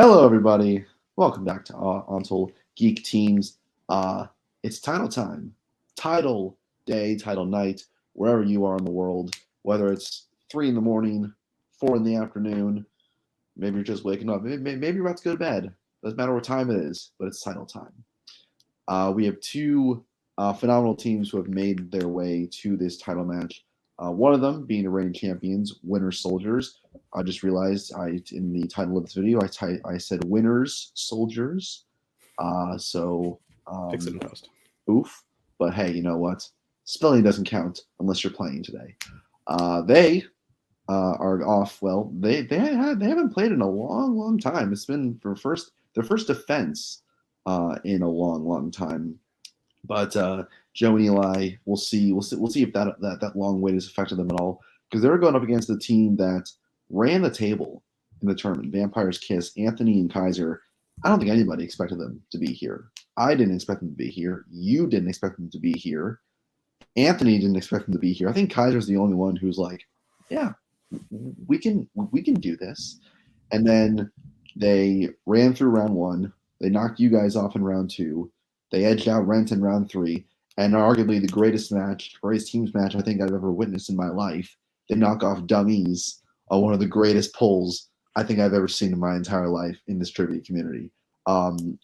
Hello, everybody. Welcome back to ONTL Geek Teams. It's title time, title day, title night, wherever you are in the world. Whether it's 3 in the morning, 4 in the afternoon, maybe you're just waking up. Maybe you're about to go to bed. Doesn't matter what time it is, but it's title time. We have two phenomenal teams who have made their way to this title match. One of them being the reigning champions, Winter Soldiers. I just realized in the title of this video I said Winners Soldiers. Fix it in post. Oof. But hey, you know what? Spelling doesn't count unless you're playing today. They are off. Well, they haven't played in a long time. It's been their first defense in a long time. But Joe and Eli, we'll see if that long wait has affected them at all, because they're going up against the team that ran the table in the tournament. Vampire's Kiss, Anthony and Kaiser. I don't think anybody expected them to be here. I didn't expect them to be here. You didn't expect them to be here. Anthony didn't expect them to be here. I think Kaiser's the only one who's like, yeah, we can do this. And then they ran through round 1. They knocked you guys off in round 2. They edged out Rent in round 3, and arguably the greatest teams match I think I've ever witnessed in my life. They knock off Dummies, one of the greatest pulls I think I've ever seen in my entire life in this trivia community.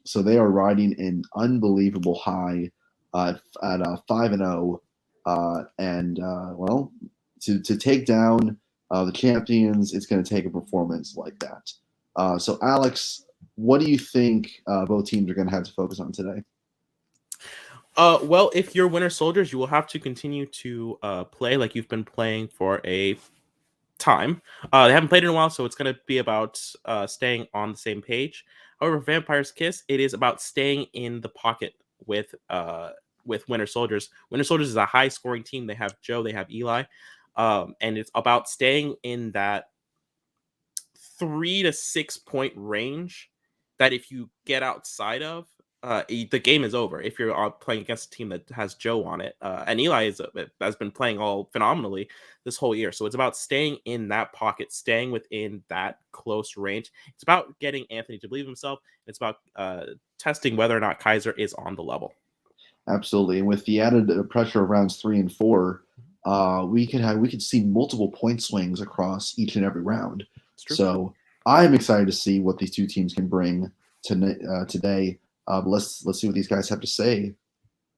So they are riding an unbelievable high at 5-0, and well, to take down the champions, it's going to take a performance like that. So Alex, what do you think both teams are going to have to focus on today? Well, if you're Winter Soldiers, you will have to continue to play like you've been playing for a time. They haven't played in a while, so it's going to be about staying on the same page. However, Vampire's Kiss, it is about staying in the pocket with Winter Soldiers. Winter Soldiers is a high-scoring team. They have Joe, they have Eli, and it's about staying in that 3 to 6 point range that if you get outside of, the game is over if you're playing against a team that has Joe on it. And Eli has been playing all phenomenally this whole year. So it's about staying in that pocket, staying within that close range. It's about getting Anthony to believe himself. It's about testing whether or not Kaiser is on the level. Absolutely. And with the added pressure of rounds 3 and 4, we could see multiple point swings across each and every round. So I'm excited to see what these two teams can bring today. Let's see what these guys have to say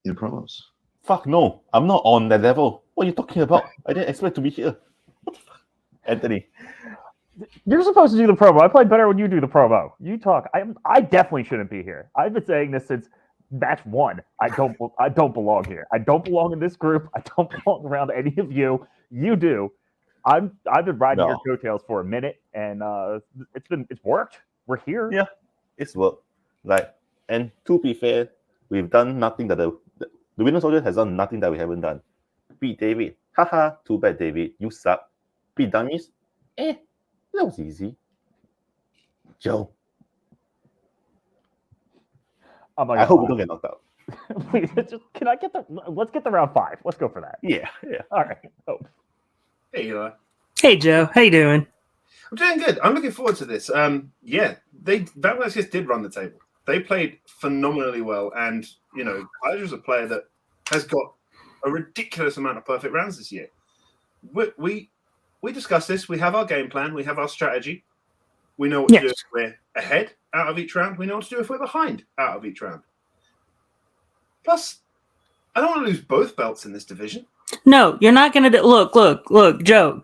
in promos. Fuck no, I'm not on that level. What are you talking about? I didn't expect to be here. What the fuck? Anthony. You're supposed to do the promo. I play better when you do the promo. You talk. I definitely shouldn't be here. I've been saying this since match 1. I don't belong here. I don't belong in this group. I don't belong around any of you. You do. I've been riding your coattails for a minute, and it's worked. We're here. Yeah, it's worked. And to be fair, we've done nothing that the Winter Soldier has done nothing that we haven't done. Beat David. Haha, too bad, David. You suck. Beat Dummies. That was easy. Joe. I hope we don't get knocked out. Please, can I get let's get the round 5. Let's go for that. Yeah. All right. Oh. Hey, Eli. Hey, Joe. How you doing? I'm doing good. I'm looking forward to this. Vampire's Kiss did run the table. They played phenomenally well, and Kaiser is a player that has got a ridiculous amount of perfect rounds this year. We discussed this. We have our game plan. We have our strategy. We know what to do if we're ahead out of each round. We know what to do if we're behind out of each round. Plus, I don't want to lose both belts in this division. No, you're not going to look, Joe.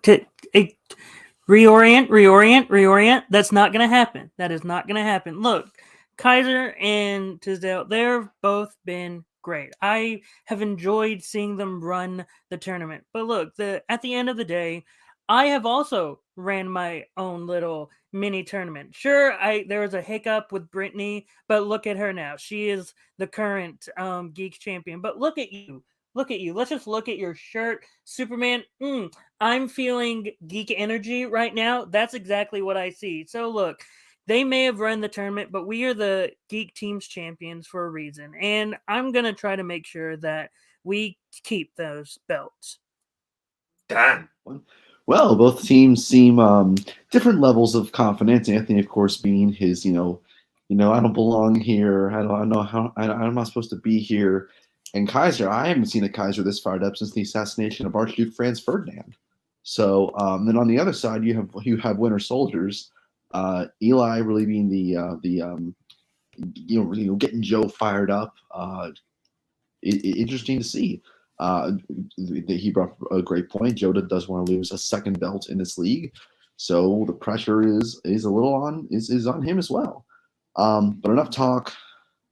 Reorient. That's not going to happen. That is not going to happen. Look, Kaiser and Tisdale, they've both been great. I have enjoyed seeing them run the tournament. But look, at the end of the day, I have also ran my own little mini tournament. Sure, there was a hiccup with Brittany, but look at her now. She is the current Geek champion. But look at you. Look at you. Let's just look at your shirt. Superman, I'm feeling Geek energy right now. That's exactly what I see. So look, they may have run the tournament, but we are the Geek Teams champions for a reason. And I'm going to try to make sure that we keep those belts. Damn. Well, both teams seem different levels of confidence. Anthony, of course, being his, I don't belong here. I don't know how. I'm not supposed to be here. And Kaiser, I haven't seen a Kaiser this fired up since the assassination of Archduke Franz Ferdinand. So then on the other side, you have Winter Soldiers. Eli really being the getting Joe fired up. Interesting to see. He brought a great point. Joe does want to lose a second belt in this league, so the pressure is a little on him as well. But enough talk.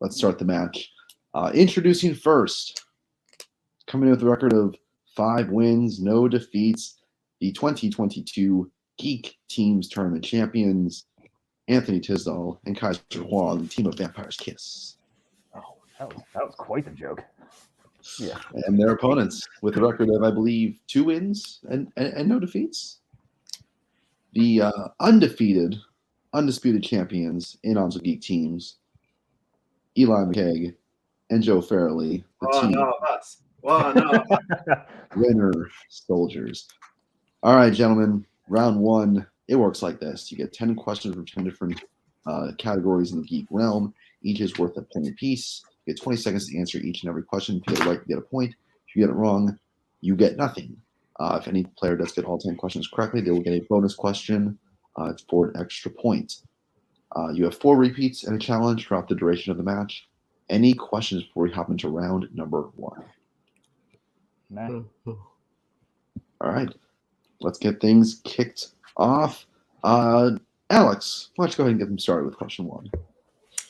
Let's start the match. Introducing first, coming in with a record of 5 wins, no defeats, the 2022 Geek Teams Tournament champions, Anthony Tisdall and Kaiser Huang, the team of Vampire's Kiss. Oh, that was quite the joke. Yeah. And their opponents with a record of, I believe, 2 wins and no defeats. The undisputed champions in ONTL Geek Teams, Eli McKeag and Joe Farrelly, the team. No, that's no. Winter Soldiers. All right, gentlemen, round 1. It works like this. You get 10 questions from 10 different categories in the geek realm. Each is worth a point apiece. You get 20 seconds to answer each and every question. If you get it right, you get a point. If you get it wrong, you get nothing. If any player does get all 10 questions correctly, they will get a bonus question for an extra point. You have 4 repeats and a challenge throughout the duration of the match. Any questions before we hop into round number 1? Nah. All right, let's get things kicked off. Alex, why don't you go ahead and get them started with question 1?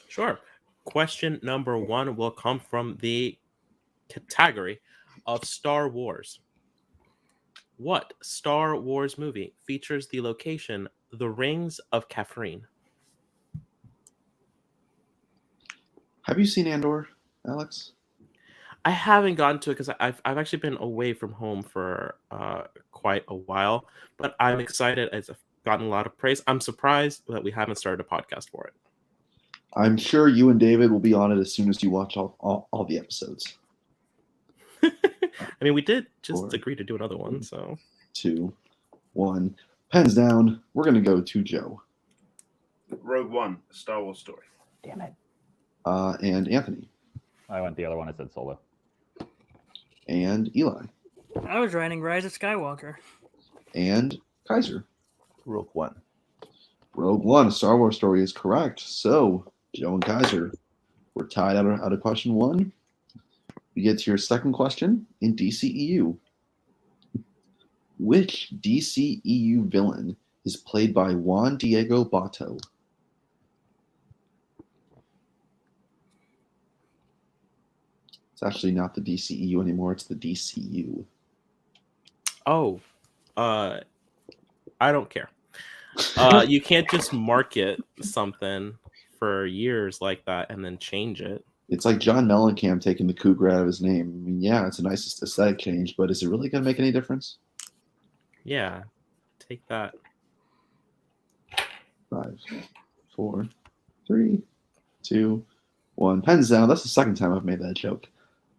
Sure. Question number 1 will come from the category of Star Wars. What Star Wars movie features the location The Rings of Catherine? Have you seen Andor, Alex? I haven't gotten to it because I've actually been away from home for quite a while, but I'm excited as I've gotten a lot of praise. I'm surprised that we haven't started a podcast for it. I'm sure you and David will be on it as soon as you watch all the episodes. I mean, we did just 4, agree to do another one, so 2, 1. Pens down. We're going to go to Joe. Rogue One, a Star Wars story. Damn it. And Anthony. I went the other one. I said Solo. And Eli. I was writing Rise of Skywalker. And Kaiser. Rogue One. Rogue One, a Star Wars story is correct. So, Joe and Kaiser, we're tied out of question 1. We get to your second question in DCEU. Which DCEU villain is played by Juan Diego Botto? It's actually not the DCEU anymore. It's the DCU. oh, I don't care. You can't just market something for years like that and then change it. It's like John Mellencamp taking the cougar out of his name. I mean, yeah, it's a nice aesthetic change, but is it really going to make any difference? Yeah, take that. 5, 4, 3, 2, 1. Pens down. That's the second time I've made that joke.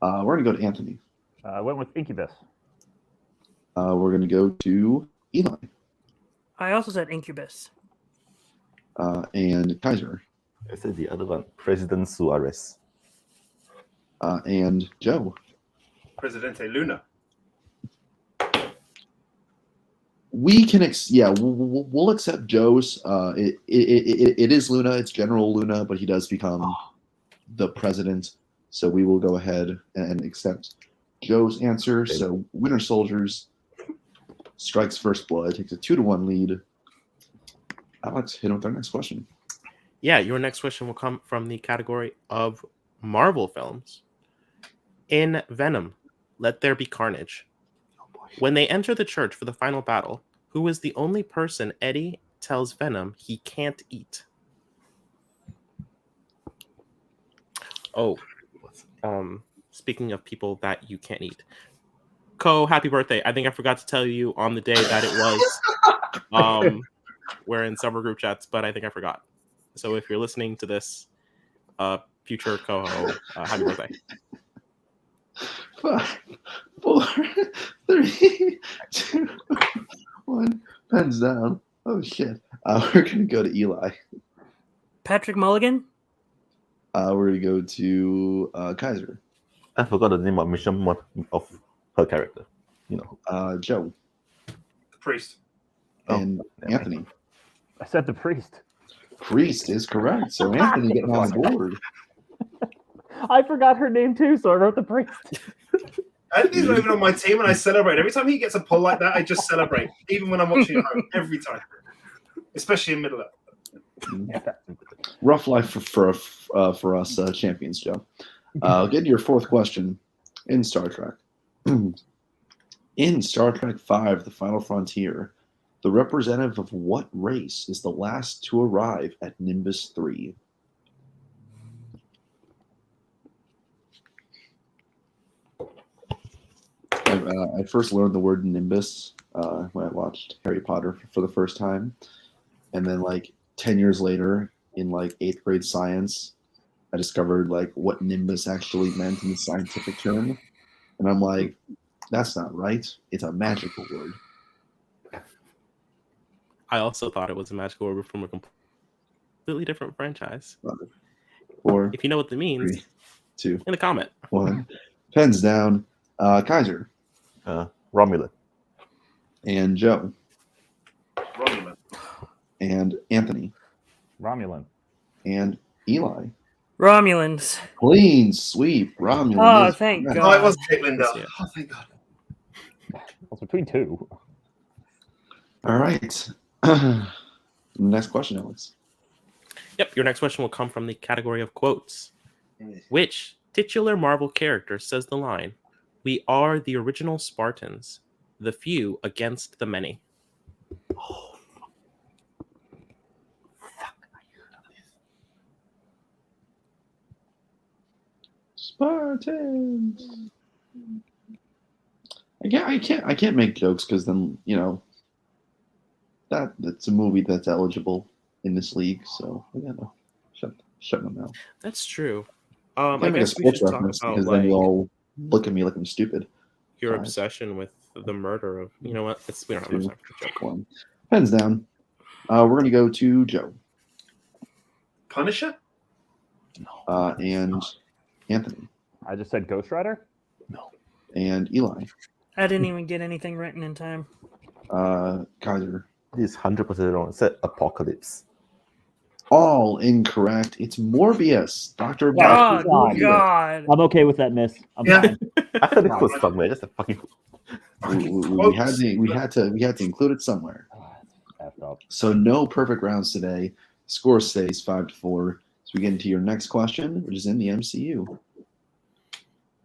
We're going to go to Anthony. I went with Incubus. We're going to go to Eli. I also said Incubus. And Kaiser. I said the other one, President Suarez. And Joe. Presidente Luna. We can, we'll accept Joe's. It is Luna. It's General Luna, but he does become the president. So we will go ahead and accept Joe's answer. Okay. So Winter Soldiers strikes first blood, takes a 2-1 lead. Alex, hit him with our next question. Yeah, your next question will come from the category of Marvel films. In Venom, Let There Be Carnage. When they enter the church for the final battle, who is the only person Eddie tells Venom he can't eat? Oh, speaking of people that you can't eat. Happy birthday. I think I forgot to tell you on the day that it was. We're in several group chats, but I think I forgot. So if you're listening to this, future Coho, happy birthday. 5, 4, 3, 2, One. Pens down. Oh, shit. We're going to go to Eli. Patrick Mulligan. We're going to go to Kaiser. I forgot the name of Mission one of her character. Joe. The priest. And Anthony. I said the priest. Priest is correct. So Anthony getting on the board. I forgot her name too, so I wrote the priest. Anthony's not even on my team, and I celebrate. Every time he gets a pull like that, I just celebrate, even when I'm watching at home. Every time, especially in middle up. Rough life for us champions, Joe. Get to your fourth question in Star Trek. In Star Trek V, The Final Frontier, the representative of what race is the last to arrive at Nimbus 3? I first learned the word Nimbus when I watched Harry Potter for the first time. And then 10 years later in 8th grade science, I discovered what Nimbus actually meant in the scientific term. And I'm like, that's not right. It's a magical word. I also thought it was a magical word from a completely different franchise. 4, If you know what that means, 3, 2, in the comment. 1. Pens down. Kaiser. Romulan. And Joe. Romulan. And Anthony. Romulan. And Eli. Romulans. Clean sweep. Romulan. Oh, is thank correct. Oh, God. it was Caitlin Dell. Yeah. Oh, thank God. It's between two. All right. Next question, Alex. Yep, your next question will come from the category of quotes. Which titular Marvel character says the line, "We are the original Spartans, the few against the many"? Spartans. I can't make jokes because then that's a movie that's eligible in this league. So I gotta shut my mouth. That's true. I I can't make a guess we sports should talk reference about because then you'll all look at me like I'm stupid. your 5, obsession with the murder of. You know what? We don't have much 2, time for a joke. 1. Pens down. We're gonna go to Joe Punisher? and Anthony I just said Ghost Rider. and Eli. I didn't even get anything written in time. Kaiser. This is 100% wrong. It said Apocalypse. All incorrect. It's Morbius. Dr. Yeah. Oh, God. God. I'm okay with that, miss. I'm Yeah. fine. I heard it was somewhere. Just a fucking. We had to include it somewhere. Effed up. So no perfect rounds today. Score stays 5-4. So we get into your next question, which is in the MCU.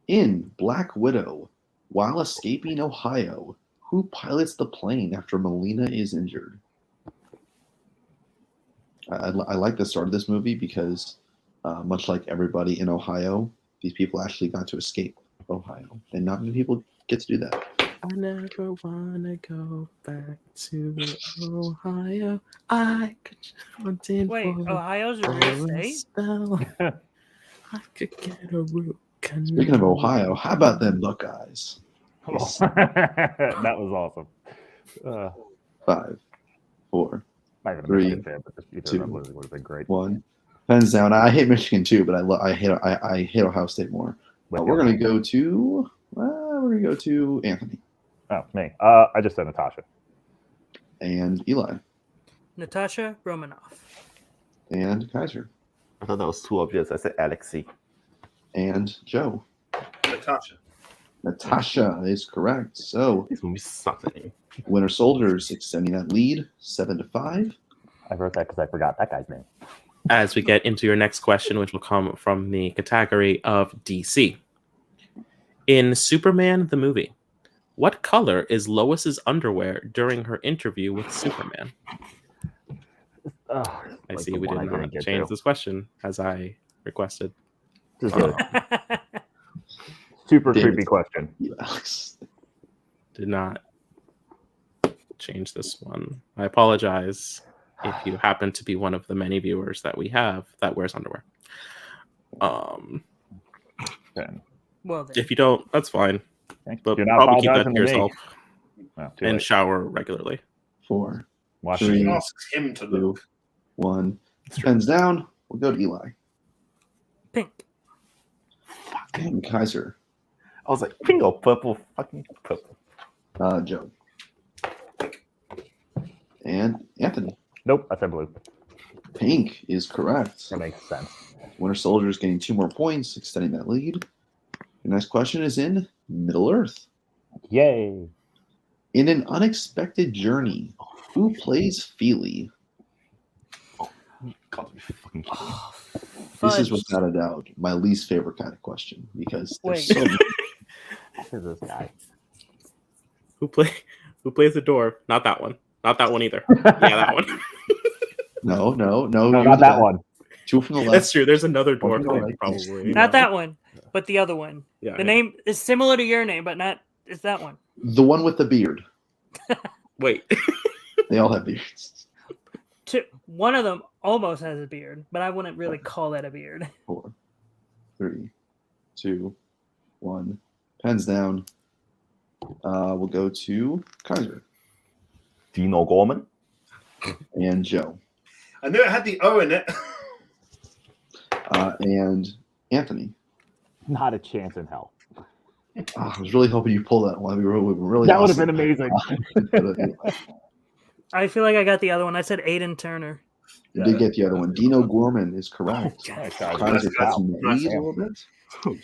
In Black Widow, while escaping Ohio, who pilots the plane after Melina is injured? I like the start of this movie because, much like everybody in Ohio, these people actually got to escape Ohio, and not many people get to do that. I never wanna go back to Ohio. I could jump in Wait, for Ohio's a real a state? spell. I could get a root canal. Speaking of Ohio, how about them Buckeyes? That was awesome. 5, 4, Not even a 3, Michigan fan, but just either 2, of them would have been great. 1. Pens down. I hate Michigan too, but I hate Ohio State more. We're gonna go to Anthony Oh, me. I just said Natasha. and Eli Natasha Romanoff. and Kaiser I thought that was too obvious. I said Alexei. and Joe. Natasha. Natasha is correct. So This movie sucks anyway. Winter Soldiers extending that lead 7-5. I wrote that because I forgot that guy's name. As we get into your next question, which will come from the category of DC. In Superman the movie, what color is Lois's underwear during her interview with Superman? I see we did not change this question as I requested. Just a super Damn creepy it. question. You, Alex. Did not change this one. I apologize if you happen to be one of the many viewers that we have that wears underwear. Okay. Well, then. If you don't, that's fine. Thanks. But You're not probably keep that apologizing to to me. yourself No, too and late. shower regularly. 4, Watch Three. She it. asks him to 2, look. 1. Pens down. We'll go to Eli. Pink. And Kaiser. I was like, pink or purple? Fucking purple. Joe. And Anthony. Nope, I said blue. Pink is correct. That makes sense. Winter Soldiers getting 2 more points, extending that lead. The next question is in Middle Earth. Yay. In an unexpected journey, who plays Feely? God, you fucking kidding me. This is Fudge. without a doubt my least favorite kind of question because there's Wait. so many. Who is this guy? Who plays the door? Not that one. Not that one either. Yeah, that one. No, No, you not that got one. 2 from the left. That's true. There's another One dwarf from the name, right. probably. Not that one, but the other one. Yeah. The name is similar to your name, but not. It's that one. The one with the beard. Wait. They all have beards. One of them almost has a beard, but I wouldn't really call that a beard. 4, 3, 2, 1. Pens down. We'll go to Kaiser Dino Gorman? and Joe I knew it had the O in it. and Anthony. Not a chance in hell. I was really hoping you pull that one. We were really That would have awesome. been amazing. I feel like I got the other one. I said Aiden Turner. You did get the other one. Dino Gorman is correct. Oh, God. Kaiser got some Nice. lead a little bit.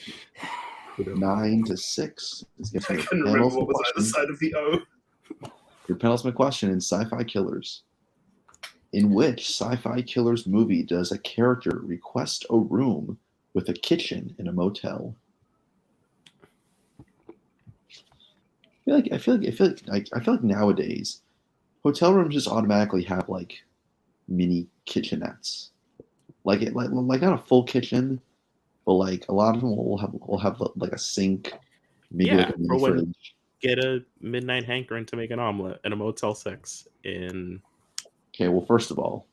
9-6. Is I getting couldn't remember what was either side of the O. Your penultimate question in Sci-Fi Killers. In which Sci-Fi Killers movie does a character request a room with a kitchen in a motel? I feel like nowadays hotel rooms just automatically have like mini kitchenettes, like not a full kitchen, but like a lot of them will have like a sink, maybe Yeah, like a mini for when- fridge. Get a midnight hankering to make an omelet in a Motel 6 in. Okay, well, first of all,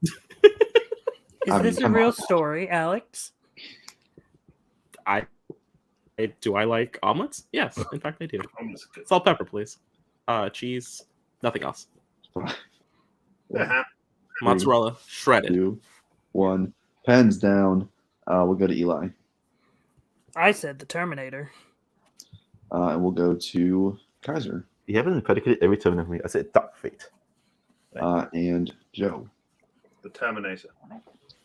Is I mean, this a come real on. story, Alex? Do I like omelets? Yes, in fact I do. Almost good. Salt, pepper, please. Cheese, nothing else. Uh-huh. Mozzarella, shredded. 2, 1, pens down. We'll go to Eli, I said the Terminator. and we'll go to Kaiser, You haven't predicated every term of me. I said Dark Fate. and Joe, The Terminator.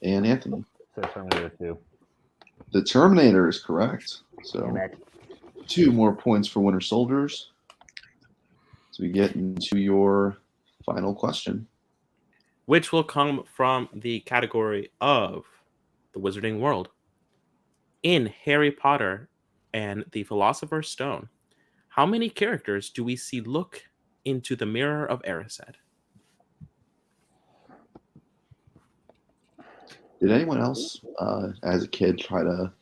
and Anthony. So Terminator 2. The Terminator is correct. Damn So it. 2 more points for Winter Soldiers. So we get into your final question. Which will come from the category of the Wizarding World. In Harry Potter and the Philosopher's Stone, how many characters do we see look into the mirror of Erised? Did anyone else, as a kid, try to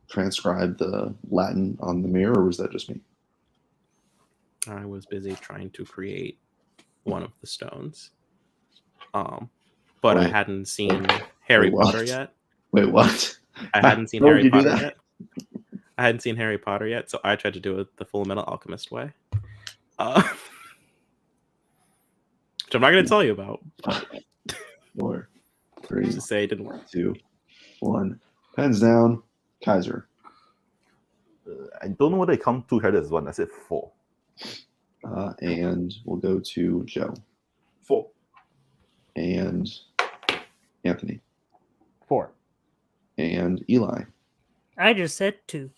transcribe the Latin on the mirror, or was that just me? I was busy trying to create one of the stones. But I Wait. hadn't seen Harry Wait, what? Potter yet. Wait, what? I hadn't seen How would Harry you do Potter that? yet. I hadn't seen Harry Potter yet, so I tried to do it the Full Metal Alchemist way. Which I'm not going to tell you about. 4, 3, Just to say it didn't work. 2, 1. Pens down. Kaiser. I don't know whether it comes two headed as one. I said 4. And we'll go to Joe 4. and Anthony 4. and Eli. I just said 2.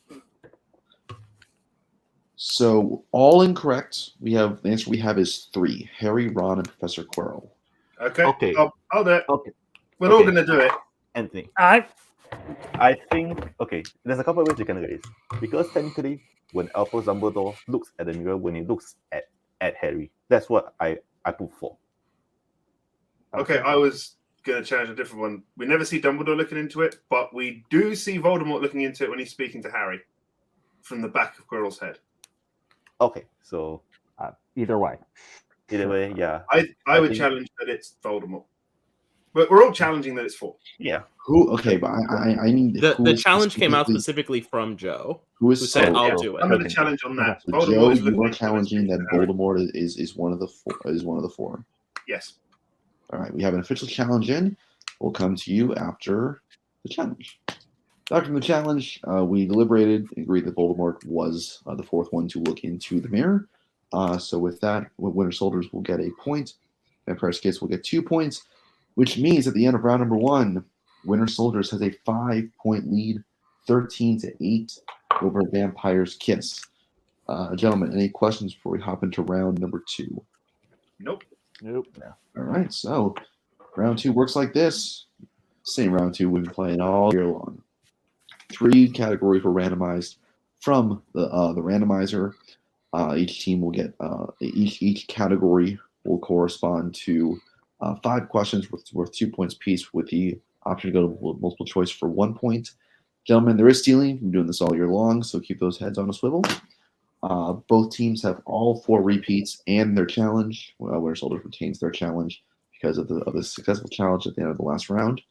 So all incorrect. We have the answer we have is 3. Harry, Ron, and Professor Quirrell. Okay. Okay. I'll do it. Okay. We're all Okay. going to do it. Anthony, I I think, okay, there's a couple of ways you can look at this. Because technically, when Albus Dumbledore looks at the mirror, when he looks at Harry, that's what I put 4. Okay, I was going to challenge a different one. We never see Dumbledore looking into it, but we do see Voldemort looking into it when he's speaking to Harry from the back of Quirrell's head. Okay, so Either way. either way, yeah. I would think- challenge that it's Voldemort. We're all challenging that it's 4. Yeah. Who? Okay, but I need The challenge came out specifically from Joe, Who who is said, so? "I'll Yeah, do I'm it." going to challenge on that. So Voldemort Joe, is you looking are at challenging that Harry. Voldemort is one of the four. Is one of the 4. Yes. All right, we have an official challenge in. We'll come to you after the challenge. After the challenge, we deliberated and agreed that Voldemort was the 4th one to look into the mirror. So with that, Winter Soldiers will get a point. Vampire's Kiss will get 2 points, which means at the end of round number 1, Winter Soldiers has a 5-point lead, 13-8 over Vampire's Kiss. Gentlemen, any questions before we hop into round number 2? Nope. No. All right, so round 2 works like this. Same round 2 we've been playing all year long. 3 categories were randomized from the randomizer. Each team will get each category will correspond to 5 questions worth 2 points apiece, with the option to go to multiple choice for 1 point. Gentlemen, there is stealing. I'm doing this all year long, so keep those heads on a swivel. Both teams have all 4 repeats and their challenge. Winter Soldiers retains their challenge because of the successful challenge at the end of the last round.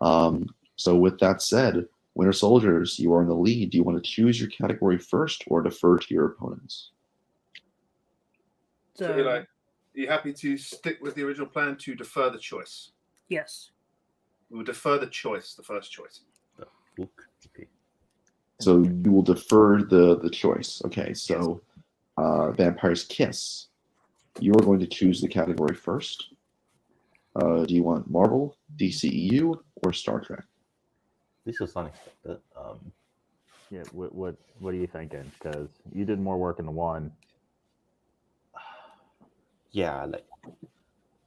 So with that said, Winter Soldiers, you are in the lead. Do you want to choose your category first or defer to your opponents? So, Eli, are you happy to stick with the original plan to defer the choice? Yes. We'll defer the choice, the first choice. Okay. So you will defer the choice. Okay, so Vampire's Kiss, you are going to choose the category first. Do you want Marvel, DCEU, or Star Trek? This was unexpected. Yeah, what are you thinking? Because you did more work in the one. Yeah, like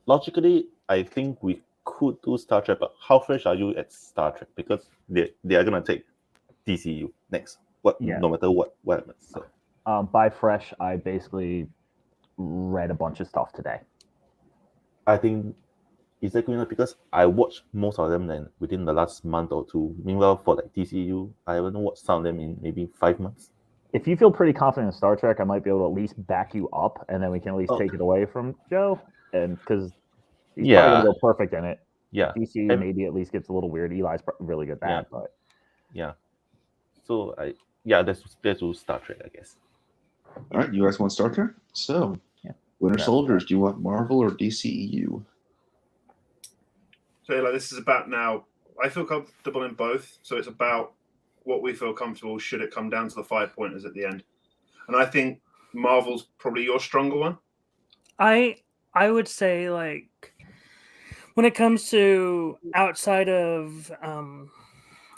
logically, I think we could do Star Trek, but how fresh are you at Star Trek? Because they are gonna take DCU next. No matter what happens. So By fresh, I basically read a bunch of stuff today. I think is that going on because I watched most of them then within the last month or 2. Meanwhile, for like DCU, I haven't watched some of them in maybe 5 months. If you feel pretty confident in Star Trek, I might be able to at least back you up, and then we can at least take it away from Joe. And because he's probably gonna go perfect in it. Yeah. DCU maybe at least gets a little weird. Eli's really good at that, but yeah. So let's do Star Trek, I guess. All right, you guys want Star Trek? So, Winter Soldiers, do you want Marvel or DCEU? So, like, this is about now. I feel comfortable in both, so it's about what we feel comfortable. Should it come down to the 5 pointers at the end? And I think Marvel's probably your stronger one. I would say, like, when it comes to outside of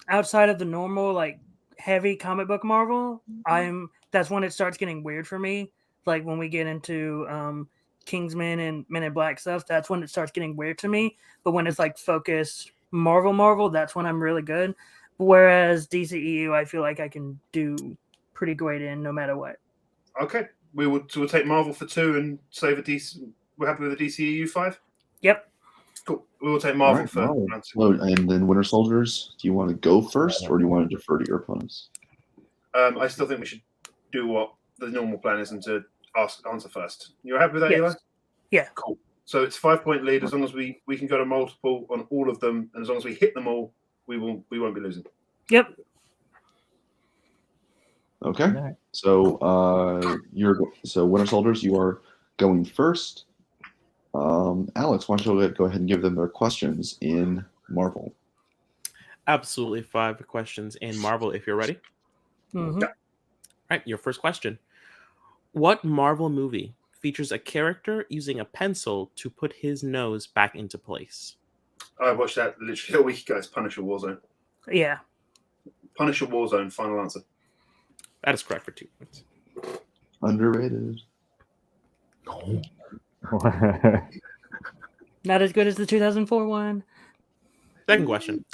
the normal, like, heavy comic book Marvel, that's when it starts getting weird for me. Like when we get into Kingsman and Men in Black stuff, that's when it starts getting weird to me. But when it's like focused Marvel, that's when I'm really good. Whereas DCEU, I feel like I can do pretty great in no matter what. Okay, we'll take Marvel for 2 and save a DC. We're happy with the DCEU 5. Yep. Cool. We will take Marvel for round 2. And then Winter Soldiers, do you want to go first or do you want to defer to your opponents? I still think we should do what the normal plan is and to answer first. You're happy with that, Eli? Yeah. Cool. So it's 5-point lead. As long as we can go to multiple on all of them, and as long as we hit them all, we won't be losing. Yep. Okay. Right. So Winter Soldiers, you are going first. Alex, why don't you go ahead and give them their questions in Marvel? Absolutely, 5 questions in Marvel if you're ready. Mm-hmm. All right, your first question. What Marvel movie features a character using a pencil to put his nose back into place? I watched that literally a week ago. It's Punisher Warzone. Yeah. Punisher Warzone, final answer. That is correct for 2 points. Underrated. No. Not as good as the 2004 one. Second question.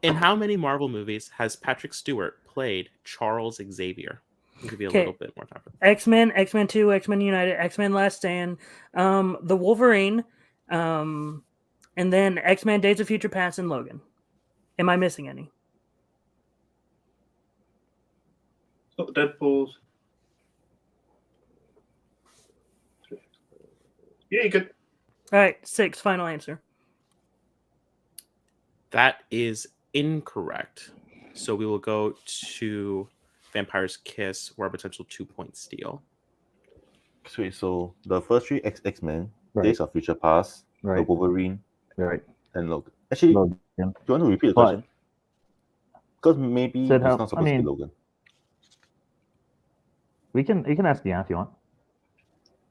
In how many Marvel movies has Patrick Stewart played Charles Xavier? I'll give you a little bit more time. X-Men, X-Men 2, X-Men United, X-Men Last Stand, The Wolverine, and then X-Men Days of Future Past and Logan. Am I missing any? Not the Deadpools. Yeah, you could. All right, 6, final answer. That is incorrect. So we will go to Vampire's Kiss, or a potential 2-point steal. Sweet. So the first three X-Men, Right. Days of Future Past, the Right. Wolverine, Right. and Logan. Actually, do Logan. you want to repeat the But- question? Because maybe Said it's how- not I supposed to be mean- Logan. You can ask Deanna if you want.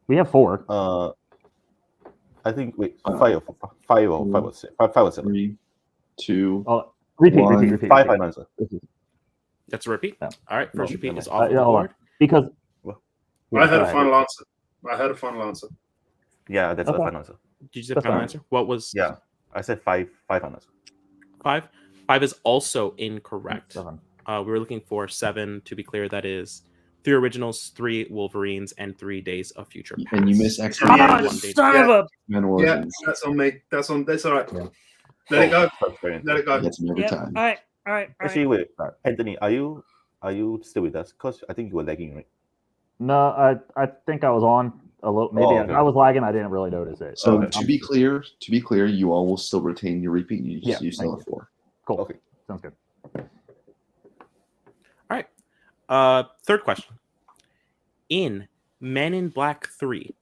We have 4. I think wait, Uh, five or seven. 3, 2. Oh, repeat. Five final answer. That's a repeat. Yeah. All right, first No, repeat never is mind. off the hold on. board. Because I heard go a ahead. final answer. I heard a final answer. Yeah, that's Okay. the final answer. Did you say That's final fine. answer? What was Yeah, I said five final answer. 5? 5 is also incorrect. 7. We were looking for 7. To be clear, that is 3 originals, 3 Wolverines, and 3 Days of Future Past. And you miss Yeah, X-Men yeah, Oh, just- son of a. Men Yeah, Origins. that's on me. That's all right. Yeah. Let it go. That's very Let it go. Gets me every Yep. time. All right. Actually, wait, Anthony, are you still with us? Because I think you were lagging, right? No, I think I was on a little. Maybe Oh, okay. I was lagging. I didn't really notice it. So Okay. to be clear, you all will still retain your repeat. You just Yeah, you still thank have 4. Cool. Okay. Sounds good. All right. Third question. In Men in Black 3,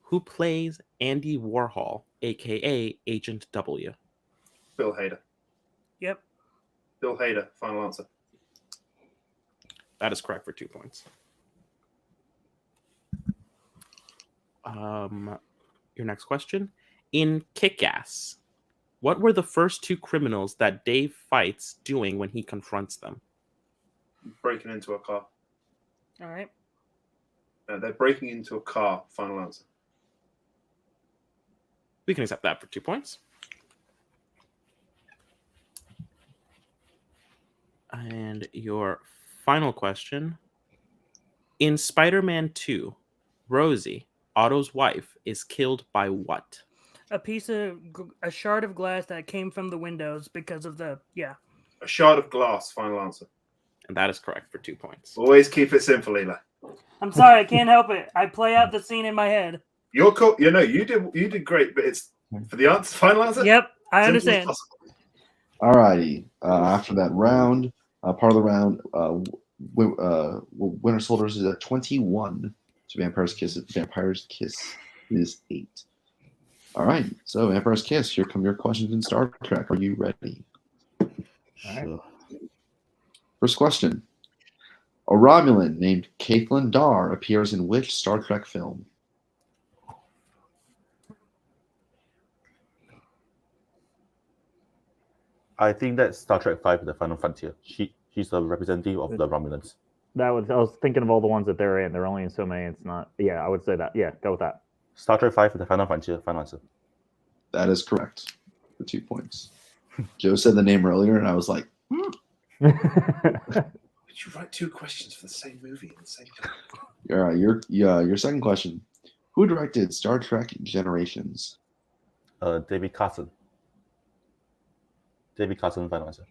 who plays Andy Warhol, aka Agent W? Bill Hader. Yep. Bill Hader. Final answer. That is correct for 2 points. Your next question. In Kick-Ass, what were the first 2 criminals that Dave fights doing when he confronts them? Breaking into a car. All right. No, they're breaking into a car. Final answer. We can accept that for 2 points. And your final question. In Spider-Man 2, Rosie, Otto's wife, is killed by what? A shard of glass that came from the windows because of the A shard of glass. Final answer. And that is correct for 2 points. Always keep it simple, Eli. I'm sorry, I can't help it. I play out the scene in my head. You're cool. You know, you did great, but it's for the answer. Final answer. Yep, I Simple as understand. possible. Alrighty. After that round, part of the round, Winter Soldiers is at 21. So Vampire's Kiss is 8. All right. So Vampire's Kiss, here come your questions in Star Trek. Are you ready? All right. Sure. First question. A Romulan named Caitlin Dar appears in which Star Trek film? I think that's Star Trek 5: The Final Frontier. She's a representative of the Romulans. I was thinking of all the ones that they're in. They're only in so many. It's not. Yeah, I would say that. Yeah, go with that. Star Trek 5: The Final Frontier. Final answer. That is correct for 2 points. Joe said the name earlier, and I was like, Did you write 2 questions for the same movie at the same time? all right, your second question. Who directed Star Trek Generations? David Carson. David Carson. Final answer.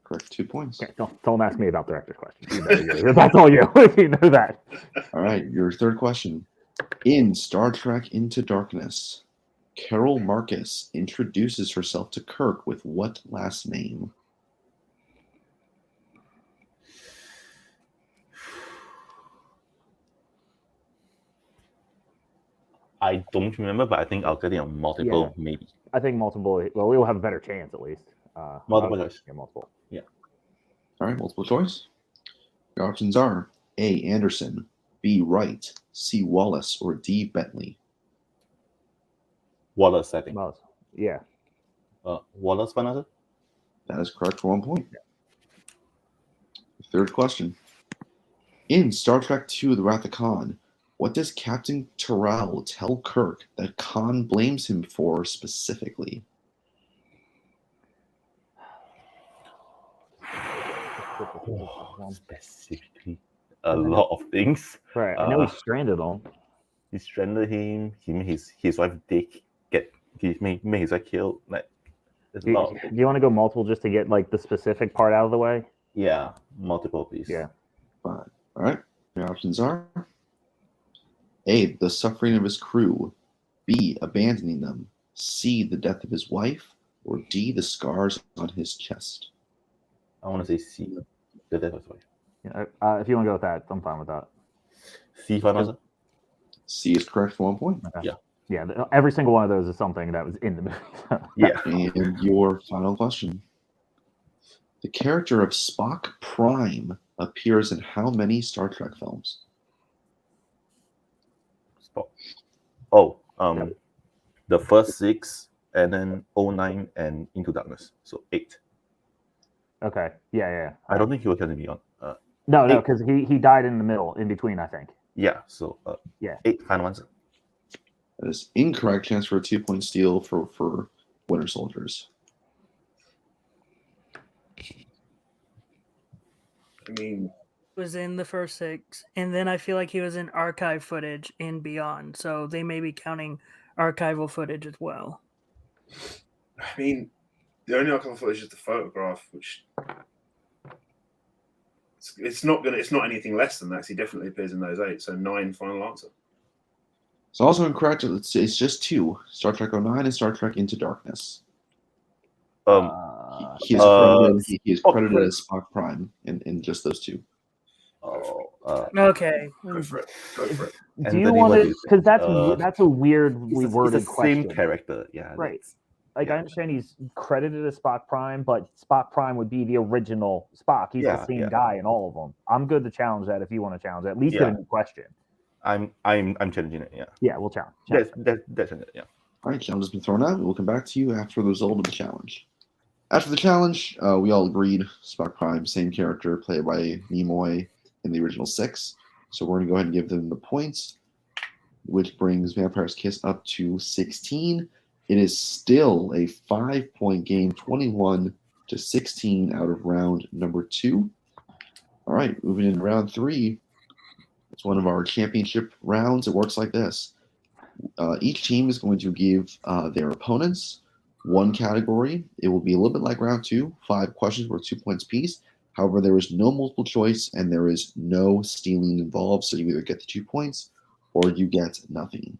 Correct, 2 points. Okay, don't ask me about director's questions. That's all you. You know that. All right, your third question. In Star Trek Into Darkness, Carol Marcus introduces herself to Kirk with what last name? I don't remember, but I think I'll get it on multiple, maybe. I think multiple. Well, we will have a better chance at least. Multiple choice. Yeah, multiple. All right, multiple choice. Your options are A. Anderson, B. Wright, C. Wallace, or D. Bentley. Wallace, I think. Well, yeah. Wallace, final answer. That is correct for 1 point. Third question. In Star Trek II, The Wrath of Khan, what does Captain Terrell tell Kirk that Khan blames him for specifically? Specifically, a lot of things. Right. I know he's stranded on. He stranded him. He made his wife Dick get. He made his wife killed. Like, there's a lot. Do you want to go multiple just to get like the specific part out of the way? Yeah, multiple, please. Yeah. Fine. All right. Your options are A. The suffering of his crew, B. Abandoning them, C. The death of his wife, or D, the scars on his chest? I want to say C. The death was why. Yeah, if you want to go with that, I'm fine with that. C final answer? C is correct for 1 point. Okay. Yeah. Yeah, every single one of those is something that was in the movie. Yeah. And your final question. The character of Spock Prime appears in how many Star Trek films? Stop. Oh, Yep. the first 6, and then 09 and Into Darkness. So 8. Okay. Yeah. I don't think he was going to be on. No, 8. because he died in the middle, in between, I think. Yeah. So Yeah. 8 final answer. That is incorrect. Chance for a 2-point steal for Winter Soldiers. I mean, Was in the first 6, and then I feel like he was in archive footage and beyond, so they may be counting archival footage as well. the only archival footage is the photograph, which it's not anything less than that. 'Cause he definitely appears in those 8. So 9 final answer. It's also incorrect. It's just 2. Star Trek 09 and Star Trek Into Darkness. He is credited, he is credited as Spock Prime in just those 2. Okay. Go for it. Go for it. Do Anthony, you what want do to? you Because think? that's a weirdly It's worded the same question. character. Yeah. Right. that's- Like, Yeah. I understand he's credited as Spock Prime, but Spock Prime would be the original Spock. He's the Yeah, same yeah. guy in all of them. I'm good to challenge that if you want to challenge it. At least Yeah. get a new question. I'm challenging it. Yeah. Yeah, we'll challenge. That's it. Yeah. All right, challenge has been thrown out. We'll come back to you after the result of the challenge. After the challenge, we all agreed Spock Prime, same character, played by Nimoy in the original 6. So we're going to go ahead and give them the points, which brings Vampire's Kiss up to 16. It is still a 5-point game, 21-16 out of round number 2. All right, moving into round 3. It's one of our championship rounds. It works like this. Each team is going to give their opponents one category. It will be a little bit like round 2, 5 questions worth 2 points apiece. However, there is no multiple choice and there is no stealing involved. So you either get the 2 points or you get nothing.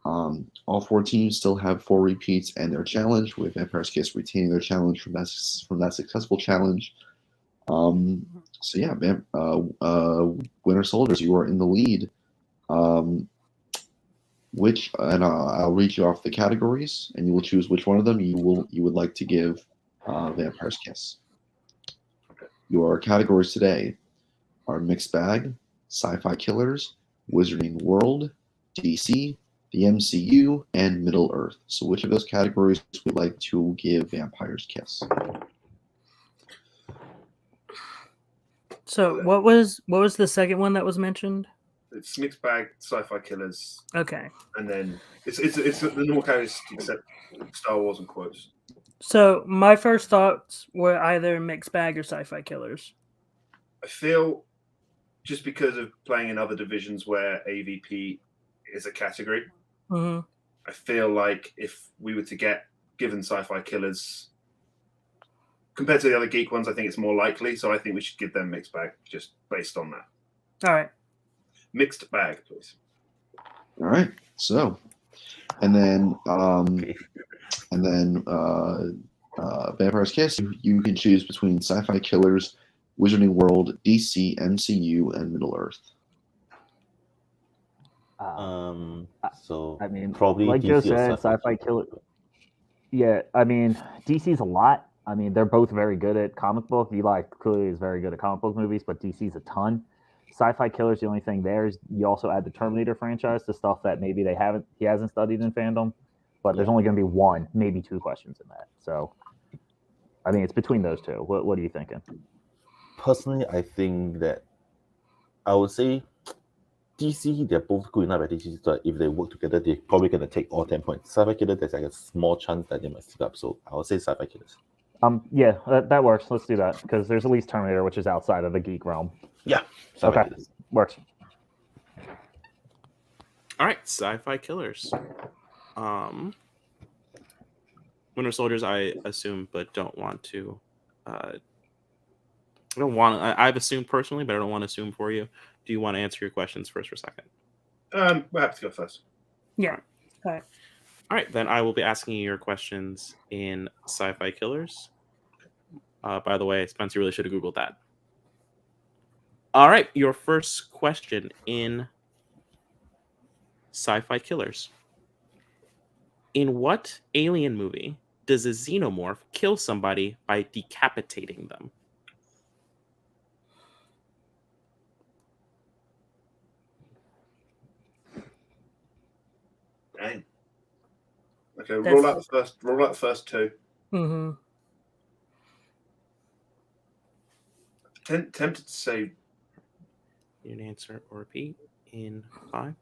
All 4 teams still have 4 repeats and their challenge, with Vampire's Kiss retaining their challenge from that successful challenge. So yeah, Winter Soldiers, you are in the lead. I'll read you off the categories, and you will choose which one of them you would like to give Vampire's Kiss. Your categories today are Mixed Bag, Sci-Fi Killers, Wizarding World, DC, the MCU, and Middle Earth. So which of those categories would you like to give Vampire's Kiss? So what was the second one that was mentioned? It's Mixed Bag, Sci-Fi Killers, Okay. and then it's the normal categories except Star Wars and quotes. So my first thoughts were either Mixed Bag or Sci-Fi Killers. I feel just because of playing in other divisions where AVP is a category, Mm-hmm. I feel like if we were to get given Sci-Fi Killers compared to the other Geek ones, I think it's more likely. So I think we should give them Mixed Bag just based on that. All right. Mixed Bag, please. All right. So, and then Vampire's Kiss, you can choose between Sci-Fi Killers, Wizarding World, DC, MCU, and Middle Earth. So I mean, probably like DC Joe or said, Sci-Fi Killer. Yeah, I mean, DC's a lot. I mean, they're both very good at comic book. Eli clearly is very good at comic book movies, but DC's a ton. Sci-Fi Killers, the only thing there is you also add the Terminator franchise to stuff that maybe he hasn't studied in fandom. But there's only going to be 1, maybe 2 questions in that. So, I mean, it's between those 2. What are you thinking? Personally, I think that I would say DC, they're both good enough at DC, so if they work together, they're probably going to take all 10 points. Sci-Fi Killer, there's like a small chance that they might stick up, so I would say Sci-Fi Killers. Yeah, that works. Let's do that, because there's at least Terminator, which is outside of the geek realm. Yeah, Sci-Fi Okay. Killers. Works. All right, Sci-Fi Killers. Winter Soldiers, I assume, but don't want to. I've assumed personally, but I don't want to assume for you. Do you want to answer your questions first or second? We'll have to go first. Yeah. All right. All right, then I will be asking you your questions in Sci-Fi Killers. By the way, Spencer really should have Googled that. All right, your first question in Sci-Fi Killers. In what alien movie does a xenomorph kill somebody by decapitating them? Dang. Okay, That's- roll out the first two. Mm-hmm. Tempted to say. You can answer or repeat in 5.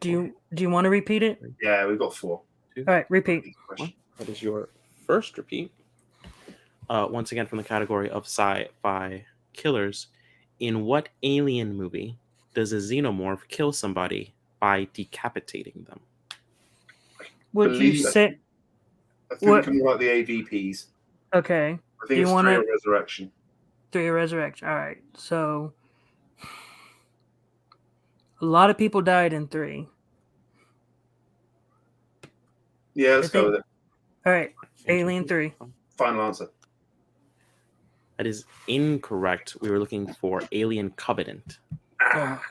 Do you want to repeat it? Yeah, we've got 4. All right, repeat. One. That is your first repeat. Once again, from the category of Sci-Fi Killers. In what alien movie does a xenomorph kill somebody by decapitating them? Would you Believe- say? I think What- we can write the AVPs. Okay, I think Do you it's wanna- 3 or Resurrection. 3 Resurrection. All right, so a lot of people died in 3. Yeah, let's I go think- with it. All right, Alien 3. Final answer. That is incorrect. We were looking for Alien Covenant. Ah,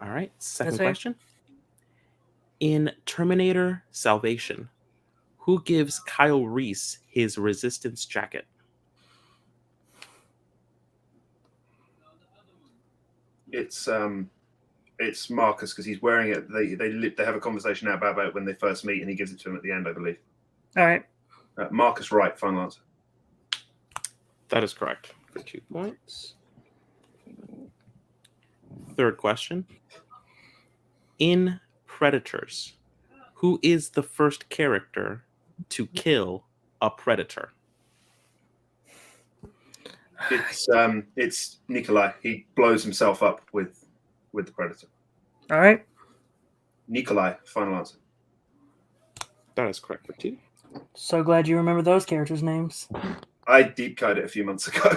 All right, second That's fair. question. In Terminator Salvation, who gives Kyle Reese his resistance jacket? It's Marcus because he's wearing it. They have a conversation now about it when they first meet, and he gives it to him at the end, I believe. all right. Marcus Wright, final answer. That is correct. For 2 points. Third question. In Predators, who is the first character to kill a predator? It's Nikolai. He blows himself up with the Predator. All right. Nikolai, final answer. That is correct for 2. So glad you remember those characters' names. I deep cut it a few months ago.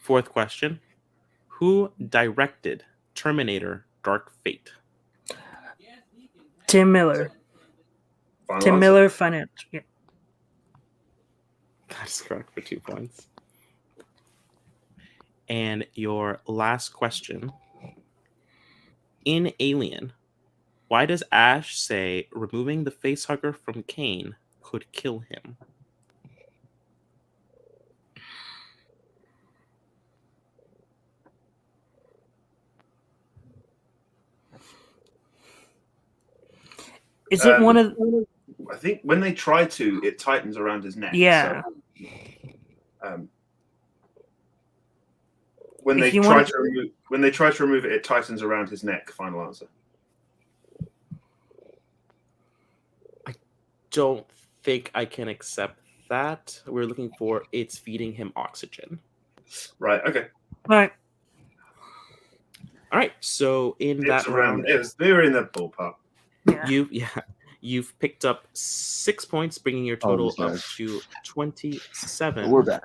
Fourth question. Who directed Terminator Dark Fate? Tim Miller. Final Tim answer. Miller, finance. Yeah. That is correct for 2 points. And your last question. In Alien, why does Ash say removing the facehugger from Kane could kill him? Is it one of? I think when they try to, it tightens around his neck. Yeah. So, when If they you try wanna- to remove it, it tightens around his neck. Final answer. Don't think I can accept that. We're looking for it's feeding him oxygen. Right. Okay. All right. All right. So in It that was around. round, They were in the ballpark. Yeah. you've picked up 6 points, bringing your total these up guys. to 27. We're back.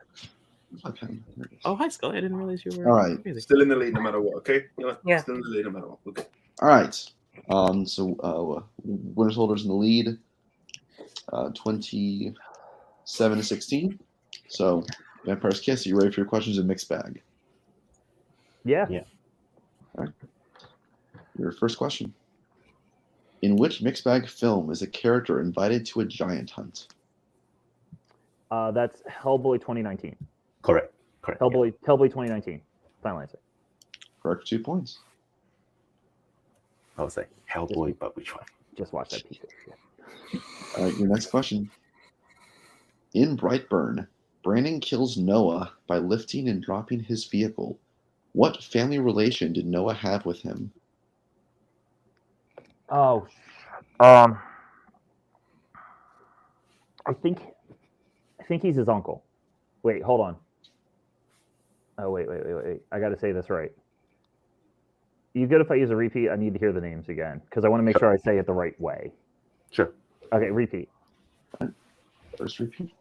Okay. Oh, hi, Scully. I didn't realize you were. All right. Crazy. Still in the lead no matter what. Okay. Yeah. Still in the lead no matter what. Okay. All right. So winners holders in the lead, 27-16. So Vampire's Kiss, are you ready for your questions in mixed bag? Yeah. Your first question. In which mixed bag film is a character invited to a giant hunt? That's Hellboy 2019. Correct. Correct. Hellboy 2019. Final answer. Correct, 2 points. I was like, Hellboy, but which one? Just watch that piece of shit. All right, your next question. In Brightburn, Brandon kills Noah by lifting and dropping his vehicle. What family relation did Noah have with him? Oh, I think he's his uncle. Wait, hold on. Oh, wait. I got to say this right. You good if I use a repeat? I need to hear the names again because I want to make sure I say it the right way. Sure. Okay, repeat. First repeat.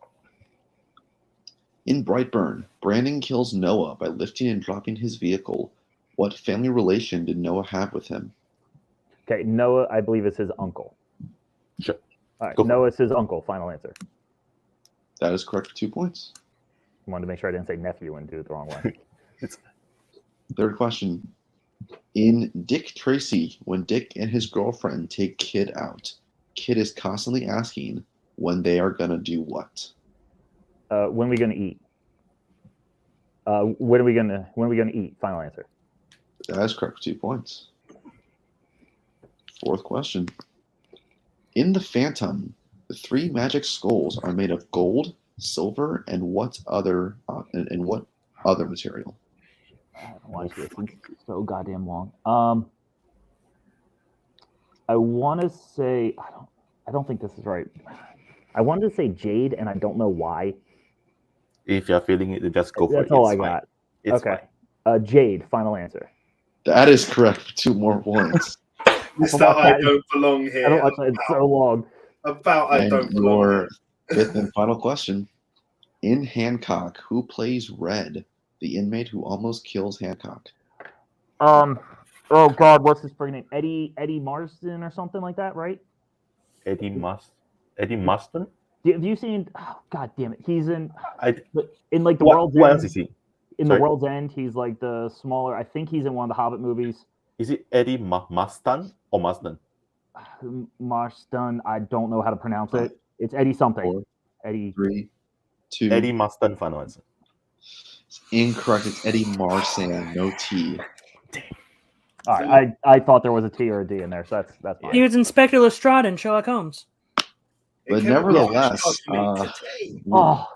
In Brightburn, Brandon kills Noah by lifting and dropping his vehicle. What family relation did Noah have with him? Okay, Noah, I believe, is his uncle. Sure. All right, Go for it. Noah's his uncle. Final answer. That is correct for 2 points. I wanted to make sure I didn't say nephew and do it the wrong way. Third question. In Dick Tracy, when Dick and his girlfriend take Kid out, Kid is constantly asking when they are going to do what? When are we gonna eat? When are we gonna eat? Final answer. That is correct for 2 points. Fourth question. In The Phantom, the 3 magic skulls are made of gold, silver, and what other material? I haven't watched this in so goddamn long. I want to say I don't think this is right. I wanted to say jade, and I don't know why. If you're feeling it, just go for it. That's all It's I fine. got. It's Okay. fine. Jade. Final answer. That is correct for 2 more points. Mr. watched I that. don't belong here. I don't watch that in so long. About I And don't belong your here. fifth and final question. In Hancock, who plays Red, the inmate who almost kills Hancock? Oh God, what's his freaking name? Eddie Marsden or something like that, right? Eddie Marston? Have you seen? Oh, God damn it, he's in like the What World's else End. is he? In Sorry? the World's End, he's like the smaller. I think he's in one of the Hobbit movies. Is it Eddie Marston or Marsden? Marston. I don't know how to pronounce it. It's Eddie something. 4, Eddie. 3, 2. Eddie Marston, final answer. Incorrect. It's Eddie Marsan, no T. All right, I thought there was a T or a D in there, so that's fine. He was Inspector Lestrade in Sherlock Holmes. But nevertheless, Oh out